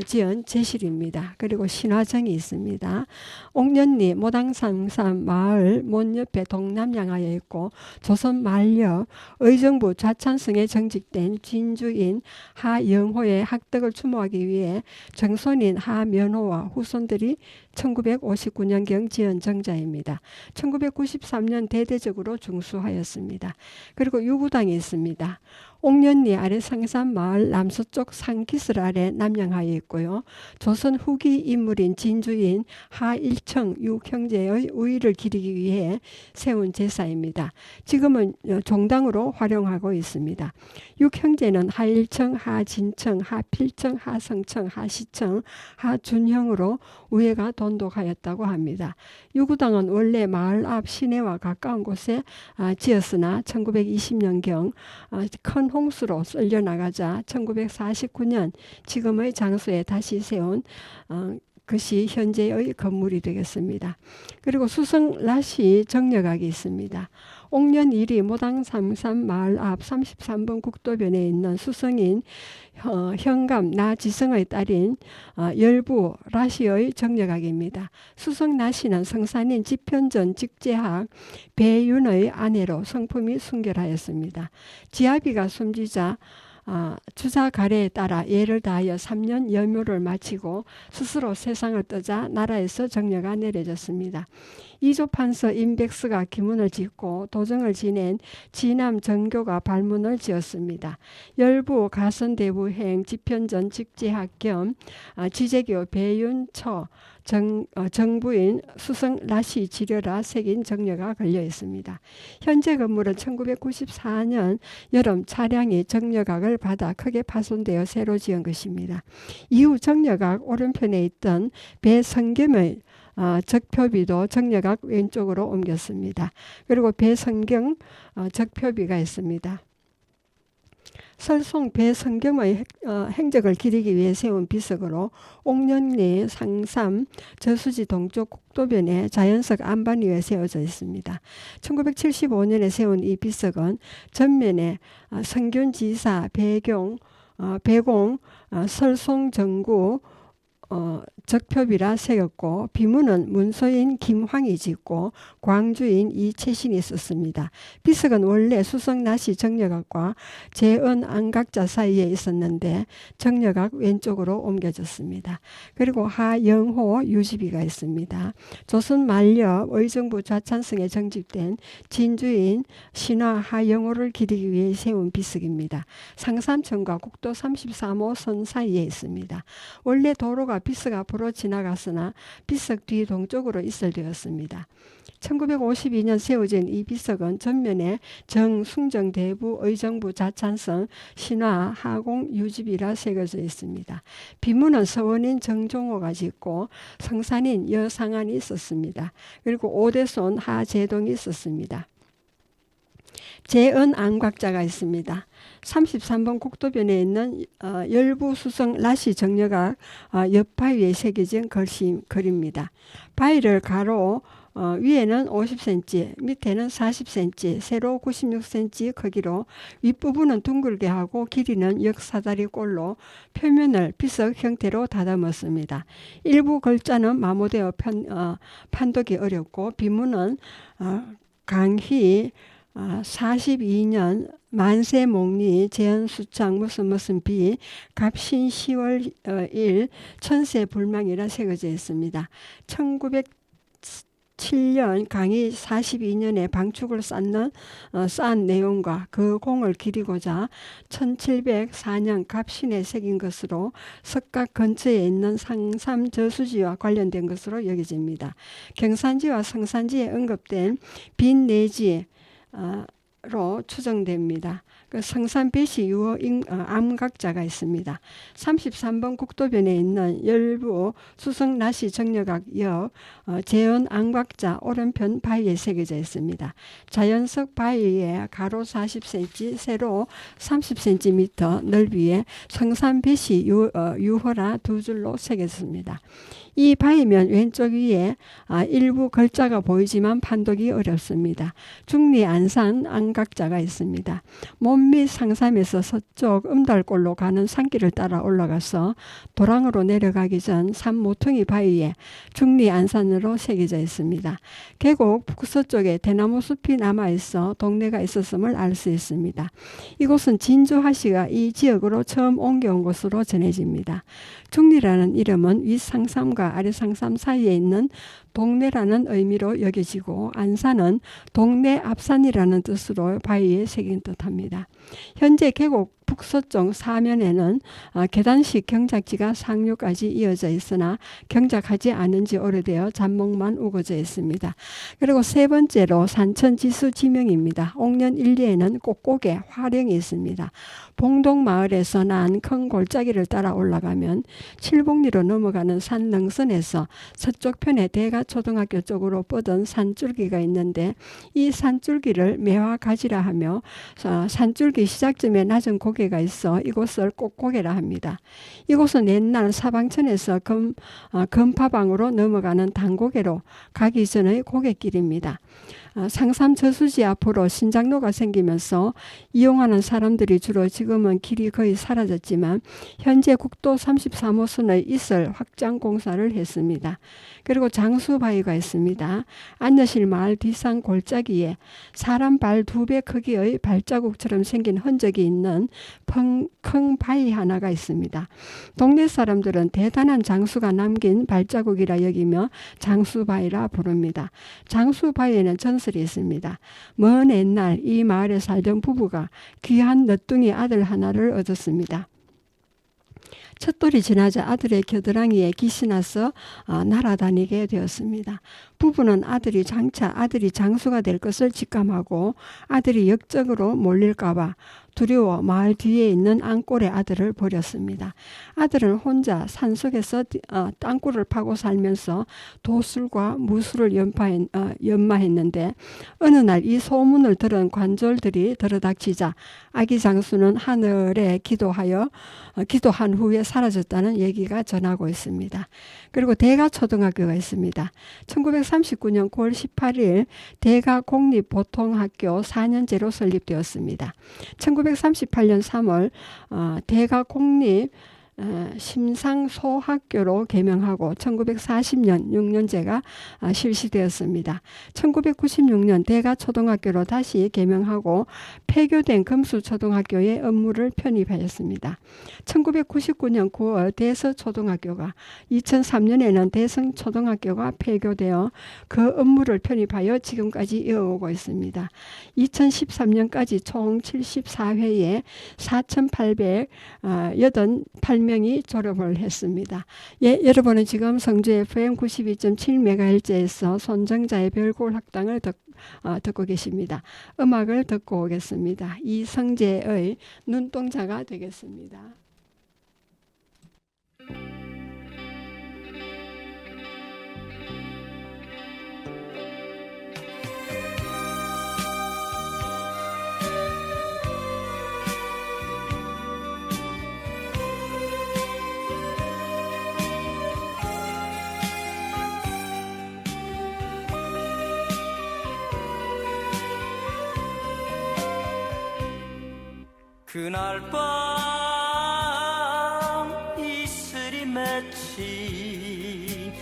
A: 지은 제실입니다. 그리고 신화정이 있습니다. 옥년리 모당상산 마을 못 옆에 동남양하여 있고 조선 말려 의정부 좌찬성에 정직된 진주인 하영호의 학덕을 추모하기 위해 정손인 하면호와 후손들이 1959년경 지은 정자입니다. 1993년 대대적으로 중수하였습니다. 그리고 유구당이 있습니다. 옥년리 아래 상산마을 남서쪽 상기슬 아래 남양하에 있고요. 조선 후기 인물인 진주인 하일청 육형제의 우위를 기리기 위해 세운 제사입니다. 지금은 종당으로 활용하고 있습니다. 육형제는 하일청, 하진청, 하필청, 하성청, 하시청, 하준형으로 우회가 돈독하였다고 합니다. 유구당은 원래 마을 앞 시내와 가까운 곳에 지었으나 1920년경 큰 홍수로 썰려 나가자 1949년 지금의 장소에 다시 세운 것이 현재의 건물이 되겠습니다. 그리고 수성 라시 정력각이 있습니다. 옥년 1리 모당 33 마을 앞 33번 국도변에 있는 수성인 현감 나지성의 딸인 열부 라시의 정력각입니다. 수성 라시는 성산인 지편전 직제학 배윤의 아내로 성품이 순결하였습니다. 지아비가 숨지자 주자 가래에 따라 예를 다하여 3년 여묘를 마치고 스스로 세상을 떠자 나라에서 정려가 내려졌습니다. 이조판서 임백스가 기문을 짓고 도정을 지낸 지남 정교가 발문을 지었습니다. 열부 가선대부행 지편전 직제학 겸 지제교 배윤처 정부인 수성 라시 지려라 새긴 정려가 걸려 있습니다. 현재 건물은 1994년 여름 차량이 정려각을 받아 크게 파손되어 새로 지은 것입니다. 이후 정려각 오른편에 있던 배성겸의 적표비도 정려각 왼쪽으로 옮겼습니다. 그리고 배성경 적표비가 있습니다. 설송 배성경의 행적을 기리기 위해 세운 비석으로 옥년리 상삼 저수지 동쪽 국도변에 자연석 안반 위에 세워져 있습니다. 1975년에 세운 이 비석은 전면에 성균지사 배공 설송정구 적표비라 새겼고 비문은 문서인 김황이 짓고 광주인 이채신이 썼습니다. 비석은 원래 수성나시 정려각과 재은 안각자 사이에 있었는데 정려각 왼쪽으로 옮겨졌습니다. 그리고 하영호 유지비가 있습니다. 조선 말렵 의정부 좌찬성에 정집된 진주인 신화 하영호를 기리기 위해 세운 비석입니다. 상삼천과 국도 33호 선 사이에 있습니다. 원래 도로가 비석 앞으로 지나갔으나 비석 뒤 동쪽으로 이설되었습니다. 1952년 세워진 이 비석은 전면에 정숭정대부 의정부 자찬성 신화 하공 유지비라 새겨져 있습니다. 비문은 서원인 정종호가 짓고 성산인 여상안이 있었습니다. 그리고 오대손 하재동이 있었습니다. 재은 안각자가 있습니다. 33번 국도변에 있는 열부 수성 라시 정려각 옆바위에 새겨진 글입니다. 바위를 가로 위에는 50cm, 밑에는 40cm, 세로 96cm 크기로 윗부분은 둥글게 하고 길이는 역사다리 꼴로 표면을 비석 형태로 다듬었습니다. 일부 글자는 마모되어 판독이 어렵고 비문은 강희 42년 만세몽리 재현수창 무슨 비 갑신 10월 1 천세불망이라 새겨져 있습니다. 1907년 강희 42년에 방축을 쌓은 내용과 그 공을 기리고자 1704년 갑신에 새긴 것으로 석각 근처에 있는 상삼 저수지와 관련된 것으로 여겨집니다. 경산지와 성산지에 언급된 빈 내지 로 추정됩니다. 그 성산 배시 유호 암각자가 있습니다. 33번 국도변에 있는 열부 수성 나시 정려각 옆 재현 암각자 오른편 바위에 새겨져 있습니다. 자연석 바위에 가로 40cm, 세로 30cm 넓이에 성산 배시 유호라 두 줄로 새겼습니다. 이 바위면 왼쪽 위에 일부 글자가 보이지만 판독이 어렵습니다. 중리 안산 안각자가 있습니다. 몸밑 상삼에서 서쪽 음달골로 가는 산길을 따라 올라가서 도랑으로 내려가기 전 산 모퉁이 바위에 중리 안산으로 새겨져 있습니다. 계곡 북서쪽에 대나무 숲이 남아있어 동네가 있었음을 알 수 있습니다. 이곳은 진주하씨가 이 지역으로 처음 옮겨온 곳으로 전해집니다. 중리라는 이름은 윗상삼과 아래상삼 사이에 있는 동네라는 의미로 여겨지고 안산은 동네 앞산이라는 뜻으로 바위에 새긴 듯합니다. 현재 계곡 북서쪽 사면에는 계단식 경작지가 상류까지 이어져 있으나 경작하지 않은 지 오래되어 잔목만 우거져 있습니다. 그리고 세 번째로 산천지수 지명입니다. 옥년 1리에는 꼭곡에 화령이 있습니다. 봉동마을에서 난 큰 골짜기를 따라 올라가면 칠봉리로 넘어가는 산 능선에서 서쪽 편에 대가초등학교 쪽으로 뻗은 산줄기가 있는데 이 산줄기를 매화가지라 하며 산줄기 시작점에 낮은 고개 고개가 있어 이곳을 꼭고개라 합니다. 이곳은 옛날 사방천에서 금파방으로 넘어가는 단고개로 가기 전의 고갯길입니다. 상삼 저수지 앞으로 신장로가 생기면서 이용하는 사람들이 주로 지금은 길이 거의 사라졌지만 현재 국도 33호선의 이슬 확장 공사를 했습니다. 그리고 장수바위가 있습니다. 안내실 마을 뒷산 골짜기에 사람 발 2배 크기의 발자국처럼 생긴 흔적이 있는 큰 바위 하나가 있습니다. 동네 사람들은 대단한 장수가 남긴 발자국이라 여기며 장수바위라 부릅니다. 장수바위에는 전설이 있습니다. 먼 옛날 이 마을에 살던 부부가 귀한 늦둥이 아들 하나를 얻었습니다. 첫돌이 지나자 아들의 겨드랑이에 깃이 나서 날아다니게 되었습니다. 부부는 아들이 장수가 될 것을 직감하고 아들이 역적으로 몰릴까봐 두려워 마을 뒤에 있는 앙골의 아들을 버렸습니다. 아들은 혼자 산속에서 땅굴을 파고 살면서 도술과 무술을 연마했는데 어느 날 이 소문을 들은 관졸들이 들어닥치자 아기 장수는 하늘에 기도한 후에 사라졌다는 얘기가 전하고 있습니다. 그리고 대가초등학교가 있습니다. 1939년 9월 18일 대가공립보통학교 4년제로 설립되었습니다. 1938년 3월 대가공립 심상소학교로 개명하고 1940년 6년제가 실시되었습니다. 1996년 대가초등학교로 다시 개명하고 폐교된 금수초등학교에 업무를 편입하였습니다. 1999년 9월 대서초등학교가 2003년에는 대성초등학교가 폐교되어 그 업무를 편입하여 지금까지 이어오고 있습니다. 2013년까지 총 74회에 4,888명이 졸업을 했습니다. 예, 여러분은 지금 성주 FM 92.7MHz에서 손정자의 별골 학당을 듣고 계십니다. 음악을 듣고 오겠습니다. 이성재의 눈동자가 되겠습니다.
B: 그날 밤 이슬이 맺힌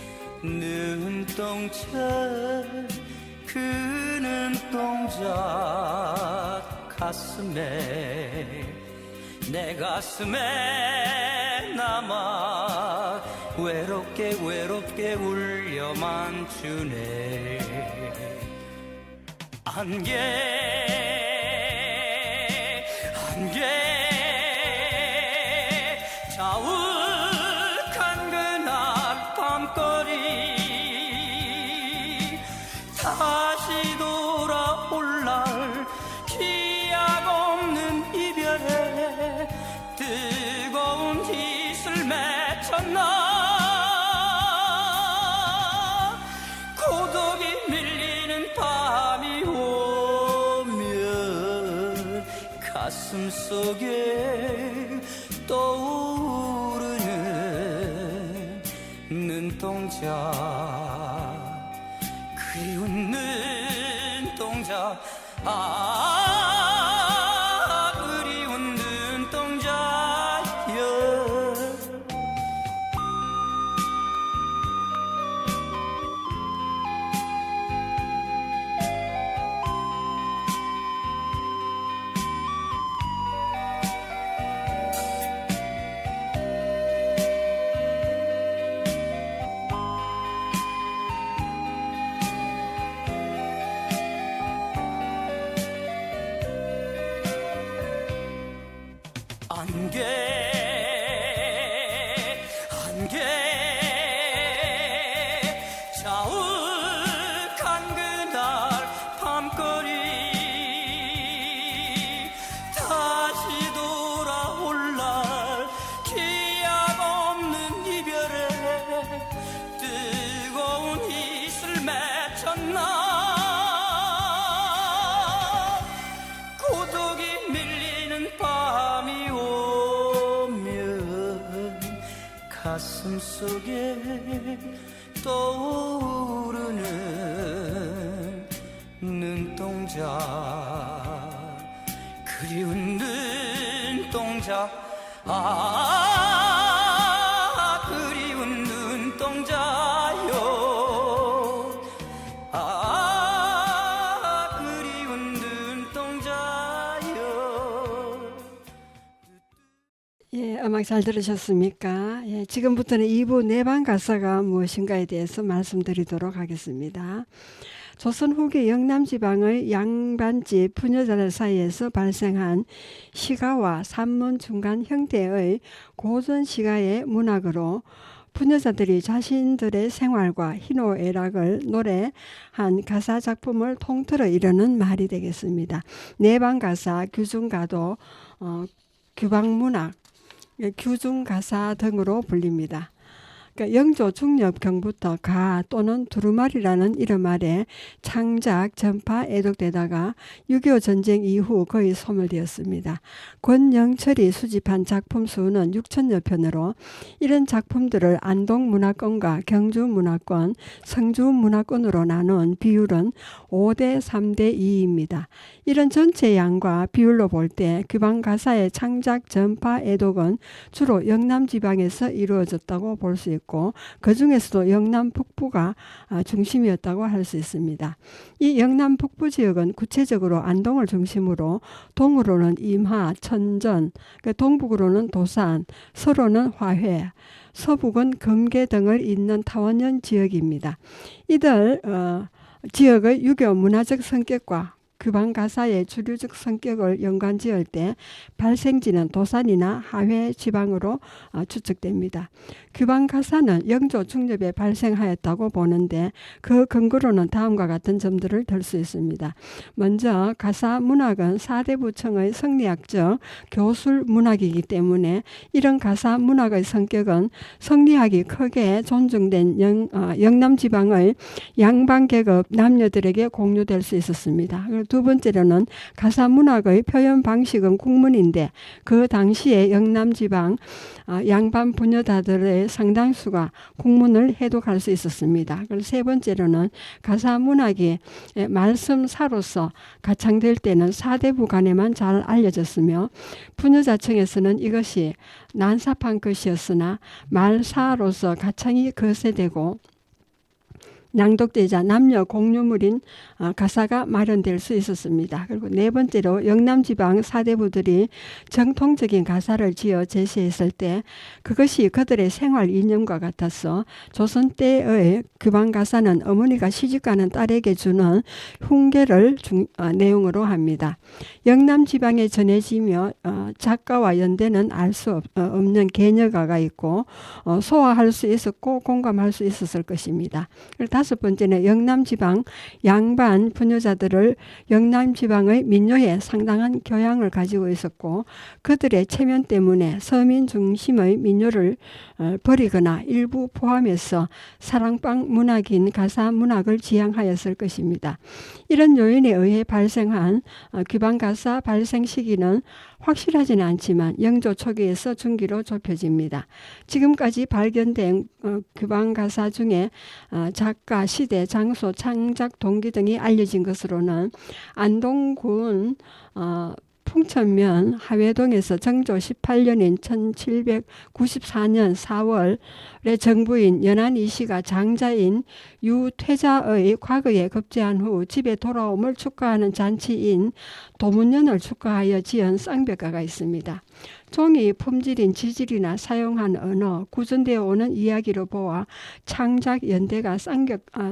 B: 눈동자 그 눈동자 가슴에 내 가슴에 남아 외롭게 울려만 주네 안개 자욱한 그날 밤거리 다시 돌아올 날 기약 없는 이별에 뜨거운 이슬 맺혔나 고독이 밀리는 밤이 오면 가슴 속에 떠오르는 눈동자 그리운 눈동자 그리운 눈동자여 가슴 속에 떠오르는 눈동자 그리운 눈동자 그리운 눈동자요 그리운 눈동자요.
A: 예, 음악 잘 들으셨습니까? 예, 지금부터는 2부 내방 가사가 무엇인가에 대해서 말씀드리도록 하겠습니다. 조선 후기 영남지방의 양반집 부녀자들 사이에서 발생한 시가와 산문 중간 형태의 고전 시가의 문학으로 부녀자들이 자신들의 생활과 희노애락을 노래한 가사 작품을 통틀어 이르는 말이 되겠습니다. 내방가사, 규중가도, 규방문학, 규중가사 등으로 불립니다. 그러니까 영조 중엽경부터 가 또는 두루마리라는 이름 아래 창작, 전파, 애독되다가 6.25 전쟁 이후 거의 소멸되었습니다. 권영철이 수집한 작품 수는 6천여 편으로 이런 작품들을 안동문화권과 경주문화권, 성주문화권으로 나눈 비율은 5대 3대 2입니다. 이런 전체 양과 비율로 볼 때 규방가사의 창작, 전파, 애독은 주로 영남지방에서 이루어졌다고 볼 수 있고 그 중에서도 영남 북부가 중심이었다고 할 수 있습니다. 이 영남 북부 지역은 구체적으로 안동을 중심으로 동으로는 임하, 천전, 동북으로는 도산, 서로는 화훼, 서북은 금계 등을 잇는 타원형 지역입니다. 이들 지역의 유교 문화적 성격과 규방가사의 주류적 성격을 연관지을 때 발생지는 도산이나 하회 지방으로 추측됩니다. 규방가사는 영조 중엽에 발생하였다고 보는데 그 근거로는 다음과 같은 점들을 들 수 있습니다. 먼저 가사문학은 4대 부청의 성리학적 교술문학이기 때문에 이런 가사문학의 성격은 성리학이 크게 존중된 영남지방의 양반계급 남녀들에게 공유될 수 있었습니다. 두 번째로는 가사문학의 표현 방식은 국문인데 그 당시에 영남지방 양반 부녀자들의 상당수가 국문을 해독할 수 있었습니다. 그리고 세 번째로는 가사문학이 말씀사로서 가창될 때는 사대부 간에만 잘 알려졌으며 부녀자층에서는 이것이 난삽한 것이었으나 말사로서 가창이 거세되고 낭독되자 남녀 공유물인 가사가 마련될 수 있었습니다. 그리고 네 번째로 영남지방 사대부들이 정통적인 가사를 지어 제시했을 때 그것이 그들의 생활 이념과 같아서 조선 때의 규방가사는 어머니가 시집가는 딸에게 주는 훈계를 내용으로 합니다. 영남지방에 전해지며 작가와 연대는 알 수 없는 개녀가가 있고 소화할 수 있었고 공감할 수 있었을 것입니다. 다섯 번째는 영남지방 양반 부녀자들을 영남지방의 민요에 상당한 교양을 가지고 있었고 그들의 체면 때문에 서민 중심의 민요를 버리거나 일부 포함해서 사랑방 문학인 가사문학을 지향하였을 것입니다. 이런 요인에 의해 발생한 규방가사 발생 시기는 확실하지는 않지만 영조 초기에서 중기로 좁혀집니다. 지금까지 발견된 규방가사 중에 작가, 시대, 장소, 창작 동기 등이 알려진 것으로는 안동군 풍천면 하회동에서 정조 18년인 1794년 4월에 정부인 연안 이씨가 장자인 유퇴자의 과거에 급제한 후 집에 돌아옴을 축하하는 잔치인 도문년을 축하하여 지은 쌍벽가가 있습니다. 종이 품질인 지질이나 사용한 언어, 구전되어 오는 이야기로 보아 창작 연대가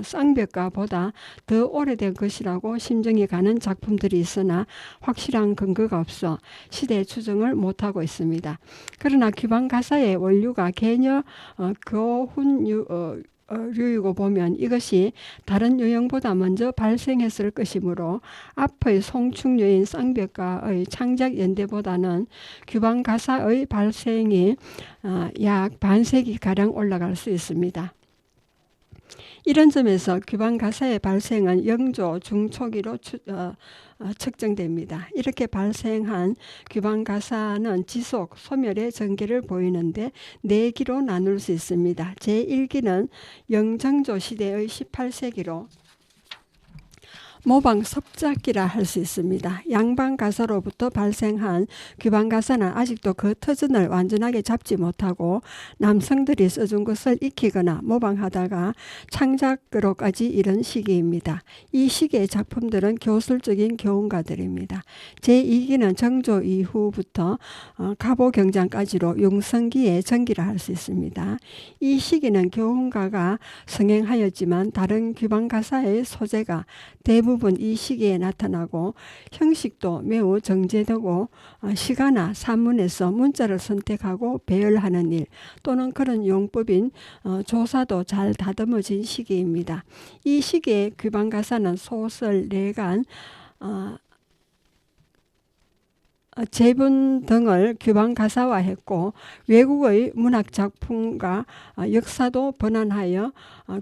A: 쌍벽가보다 더 오래된 것이라고 심정이 가는 작품들이 있으나 확실한 근거가 없어 시대 추정을 못하고 있습니다. 그러나 규방가사의 원류가 개녀 교훈류이고 보면 이것이 다른 유형보다 먼저 발생했을 것이므로 앞의 송축류인 쌍벽가의 창작 연대보다는 규방가사의 발생이 약 반세기가량 올라갈 수 있습니다. 이런 점에서 규방 가사의 발생은 영조 중초기로 측정됩니다. 이렇게 발생한 규방 가사는 지속, 소멸의 전개를 보이는데 4기로 나눌 수 있습니다. 제1기는 영정조 시대의 18세기로 모방 섭작기라 할 수 있습니다. 양방 가사로부터 발생한 규방 가사는 아직도 그 터전을 완전하게 잡지 못하고 남성들이 써준 것을 익히거나 모방하다가 창작으로까지 이른 시기입니다. 이 시기의 작품들은 교술적인 교훈가들입니다. 제2기는 정조 이후부터 가보경장까지로 용성기의 전기라 할 수 있습니다. 이 시기는 교훈가가 성행하였지만 다른 규방 가사의 소재가 대부분 이 시기에 나타나고 형식도 매우 정제되고 시가나 산문에서 문자를 선택하고 배열하는 일 또는 그런 용법인 조사도 잘 다듬어진 시기입니다. 이 시기의 규방 가사는 소설, 내간, 제분 등을 규방 가사화했고 외국의 문학 작품과 역사도 번안하여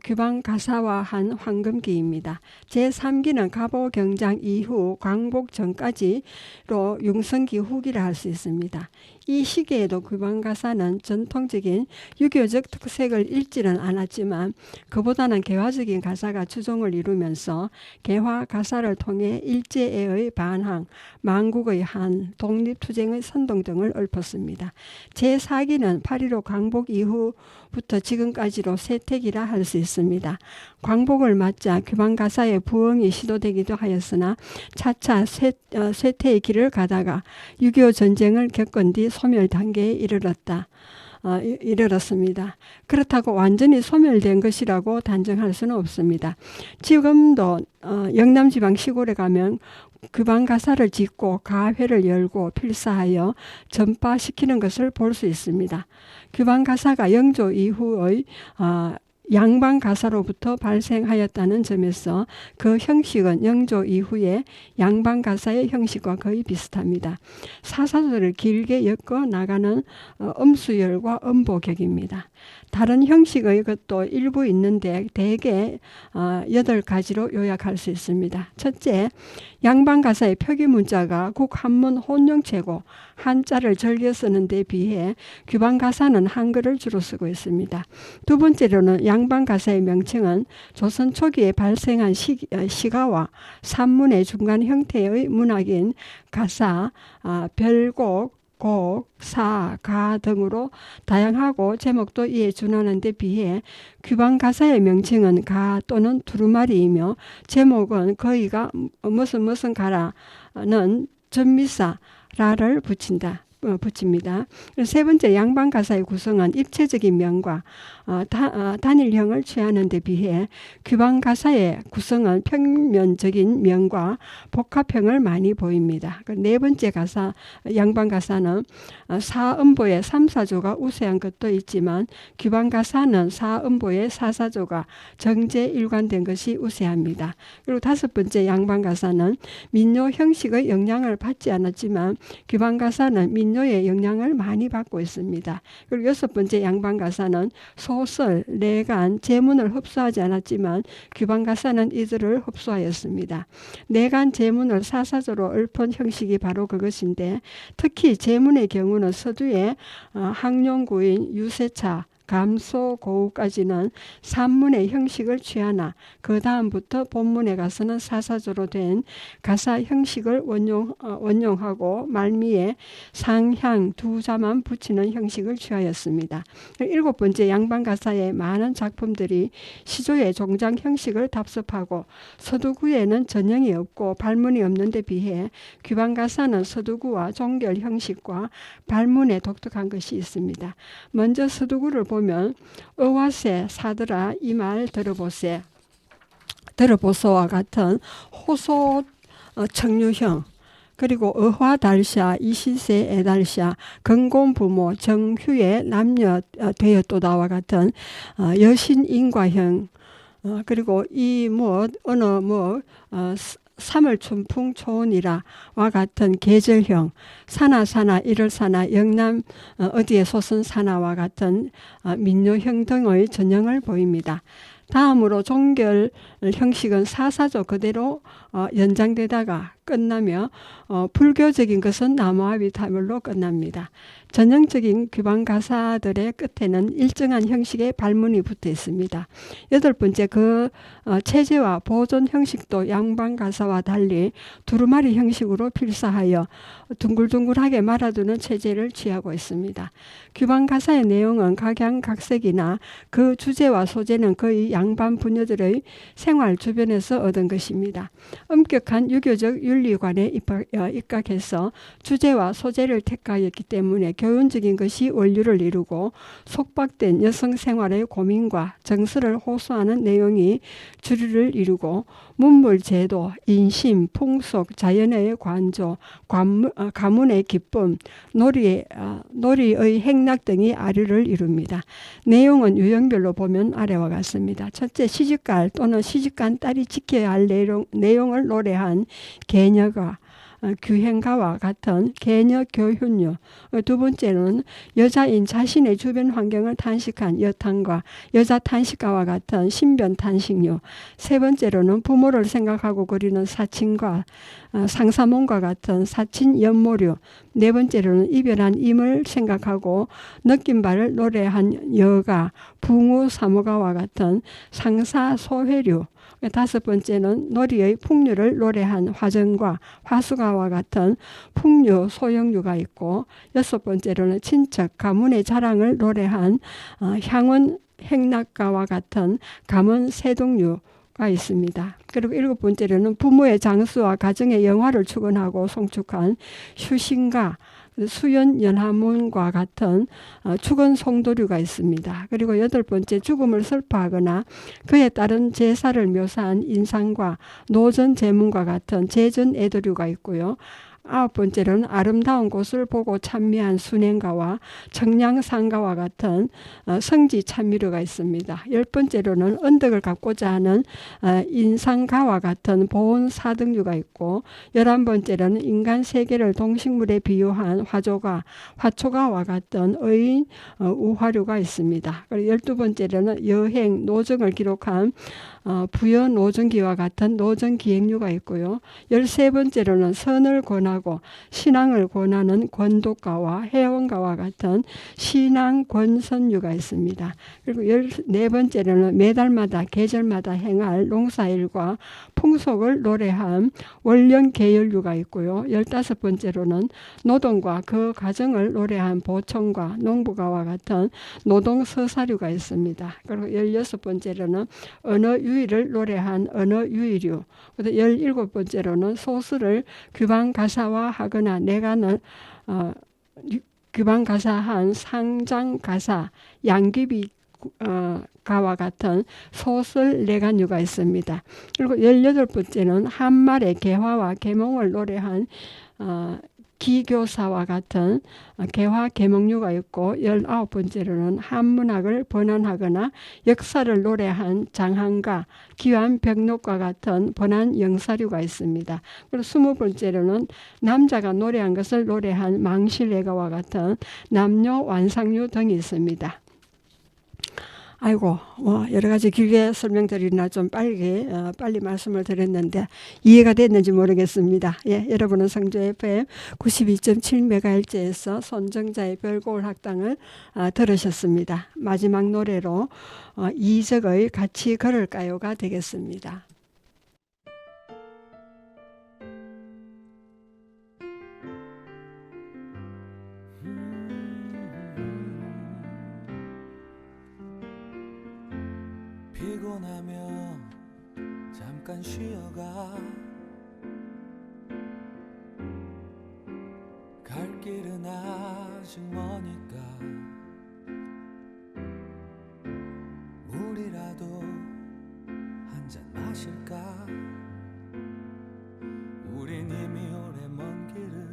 A: 규방 가사화한 황금기입니다. 제3기는 가보경장 이후 광복 전까지로 용성기 후기라 할 수 있습니다. 이 시기에도 규방 가사는 전통적인 유교적 특색을 잃지는 않았지만 그보다는 개화적인 가사가 주종을 이루면서 개화 가사를 통해 일제의 반항, 망국의 한, 독립투쟁의 선동 등을 읊었습니다. 제4기는 8.15 광복 이후부터 지금까지로 세택이라 할 수 있습니다. 광복을 맞자 규방 가사의 부흥이 시도되기도 하였으나 차차 쇠퇴의 길을 가다가 6.25 전쟁을 겪은 뒤 소멸 단계에 이르렀습니다. 그렇다고 완전히 소멸된 것이라고 단정할 수는 없습니다. 지금도 영남지방 시골에 가면 규방 가사를 짓고 가회를 열고 필사하여 전파시키는 것을 볼 수 있습니다. 규방 가사가 영조 이후의 양방 가사로부터 발생하였다는 점에서 그 형식은 영조 이후의 양방 가사의 형식과 거의 비슷합니다. 사사절을 길게 엮어 나가는 음수열과 음보격입니다. 다른 형식의 것도 일부 있는데 대개 8가지로 요약할 수 있습니다. 첫째, 양방 가사의 표기 문자가 국한문 혼용체고 한자를 즐겨 쓰는 데 비해 규방 가사는 한글을 주로 쓰고 있습니다. 두 번째로는 양방 가사의 명칭은 조선 초기에 발생한 시가와 산문의 중간 형태의 문학인 가사, 별곡, 곡, 사, 가 등으로 다양하고 제목도 이에 준하는 데 비해 규방 가사의 명칭은 가 또는 두루마리이며 제목은 거의가 무슨 가라는 전미사라를 붙입니다. 세 번째, 양방 가사의 구성은 입체적인 명과 단일형을 취하는 데 비해 규방 가사의 구성은 평면적인 명과 복합형을 많이 보입니다. 네 번째 가사, 양방 가사는 사음보의 3, 4조가 우세한 것도 있지만 규방 가사는 사음보의 4, 4조가 정제 일관된 것이 우세합니다. 그리고 다섯 번째 양방 가사는 민요 형식의 영향을 받지 않았지만 규방 가사는 민요의 영향을 많이 받고 있습니다. 그리고 여섯 번째 양방 가사는 소설, 내간, 제문을 흡수하지 않았지만 규방 가사는 이들을 흡수하였습니다. 내간, 제문을 사사조로 읊은 형식이 바로 그것인데 특히 제문의 경우는 서두에 항룡구인 유세차, 감소, 고우까지는 산문의 형식을 취하나 그 다음부터 본문에 가서는 사사조로 된 가사 형식을 원용하고 말미에 상향 두 자만 붙이는 형식을 취하였습니다. 일곱 번째, 양방 가사의 많은 작품들이 시조의 종장 형식을 답습하고 서두구에는 전형이 없고 발문이 없는 데 비해 규방 가사는 서두구와 종결 형식과 발문에 독특한 것이 있습니다. 먼저 서두구를 보면 어와세 사들아 이 말 들어보소와 같은 호소 청류형, 그리고 어화달샤 이시세 애달샤 근곤부모 정휴의 남녀 되었도다와 같은 여신인과형, 그리고 이 어느 삼월춘풍 초원이라와 같은 계절형, 사나 일월사나 영남 어디에 솟은 사나와 같은 민요형 등의 전형을 보입니다. 다음으로 종결 형식은 사사조 그대로 연장되다가 끝나며 불교적인 것은 나무아비타불로 끝납니다. 전형적인 규방 가사들의 끝에는 일정한 형식의 발문이 붙어 있습니다. 8번째, 그 체제와 보존 형식도 양반 가사와 달리 두루마리 형식으로 필사하여 둥글둥글하게 말아두는 체제를 취하고 있습니다. 규방 가사의 내용은 각양각색이나 그 주제와 소재는 거의 양반 부녀들의 생활 주변에서 얻은 것입니다. 엄격한 유교적 윤리관에 입각해서 주제와 소재를 택하였기 때문에 교훈적인 것이 원류를 이루고 속박된 여성 생활의 고민과 정서를 호소하는 내용이 주류를 이루고 문물 제도, 인심, 풍속, 자연의 관조, 가문의 기쁨, 놀이의 행락 등이 아류를 이룹니다. 내용은 유형별로 보면 아래와 같습니다. 첫째, 시집갈 또는 시집간 딸이 지켜야 할 내용을 노래한 개녀가, 규행가와 같은 개녀 교훈류. 두 번째는 여자인 자신의 주변 환경을 탄식한 여탄과 여자 탄식가와 같은 신변 탄식류. 세 번째로는 부모를 생각하고 그리는 사친과 상사몽과 같은 사친 연모류. 네 번째로는 이별한 임을 생각하고 느낀 바를 노래한 여가, 붕우 사모가와 같은 상사 소회류. 다섯 번째는 놀이의 풍류를 노래한 화정과 화수가와 같은 풍류 소영류가 있고, 여섯 번째로는 친척 가문의 자랑을 노래한 향원 행락가와 같은 가문 세동류가 있습니다. 그리고 일곱 번째로는 부모의 장수와 가정의 영화를 추구하고 송축한 휴신가, 수연 연화문과 같은 축원 송도류가 있습니다. 그리고 여덟 번째, 죽음을 슬퍼하거나 그에 따른 제사를 묘사한 인상과 노전 제문과 같은 제전 애도류가 있고요. 아홉 번째로는 아름다운 곳을 보고 찬미한 순행가와 청량상가와 같은 성지 찬미류가 있습니다. 열 번째로는 언덕을 갚고자 하는 인상가와 같은 보온 사등류가 있고, 11번째로는 인간 세계를 동식물에 비유한 화조가, 화초가와 같은 의인 우화류가 있습니다. 그리고 12번째로는 여행, 노정을 기록한 부여 노정기와 같은 노정기행류가 있고요. 13번째로는 선을 권하고 신앙을 권하는 권독가와 회원가와 같은 신앙 권선류가 있습니다. 그리고 14번째로는 매달마다 계절마다 행할 농사일과 풍속을 노래한 원령계열류가 있고요. 15번째로는 노동과 그 과정을 노래한 보청과 농부가와 같은 노동서사류가 있습니다. 그리고 16번째로는 언어 유의를 노래한 언어 유의류. 17번째로는 소설을 규방 가사화 하거나 내간을 규방 가사한 상장 가사, 양귀비 가와 같은 소설 내간류가 있습니다. 그리고 18번째는 한말의 개화와 계몽을 노래한 기교사와 같은 개화 계몽류가 있고, 19번째로는 한문학을 번안하거나 역사를 노래한 장한가, 기완벽록과 같은 번안 영사류가 있습니다. 그리고 20번째로는 남자가 노래한 것을 노래한 망실애가와 같은 남녀 완상류 등이 있습니다. 아이고, 여러 가지 길게 설명드리나 좀 빨리 말씀을 드렸는데 이해가 됐는지 모르겠습니다. 예, 여러분은 성주 FM 92.7MHz에서 손정자의 별곡을 학당을 들으셨습니다. 마지막 노래로 이적의 같이 걸을까요가 되겠습니다.
B: 피곤하면 잠깐 쉬어가 갈 길은 아직 머니까 물이라도 한 잔 마실까. 우린 이미 오래 먼 길을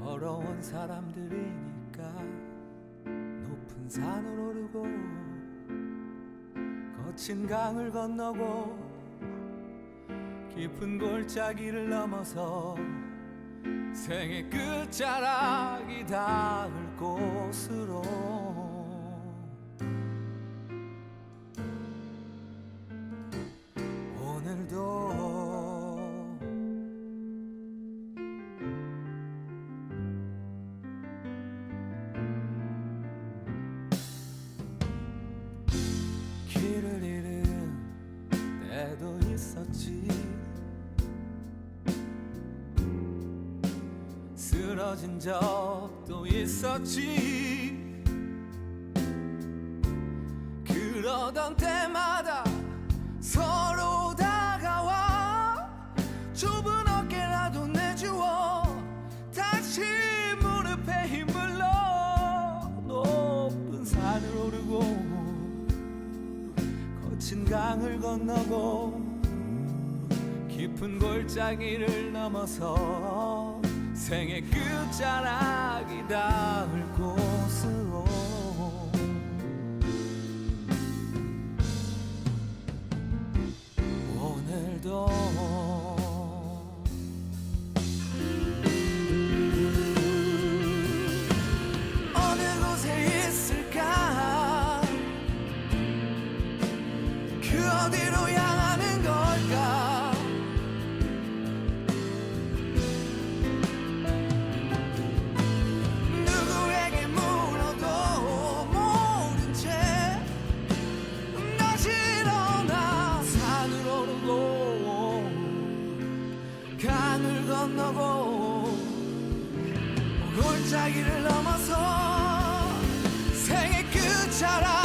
B: 걸어온 사람들이니까 높은 산을 오르고 거친 강을 건너고 깊은 골짜기를 넘어서 생의 끝자락이 닿을 곳으로 헤어진 적도 있었지. 그러던 때마다 서로 다가와 좁은 어깨라도 내주어 다시 무릎에 힘을 넣어 높은 산을 오르고 거친 강을 건너고 깊은 골짜기를 넘어서 생의 끝자락이 닿을 곳으로 오늘도 어느 곳에 있을까? 그 어디로 향하는 걸까? 누구에게 물어도 모른 채 다시 일어나 산을 오르고 강을 건너고 골짜기를 넘어서 생의 끝자락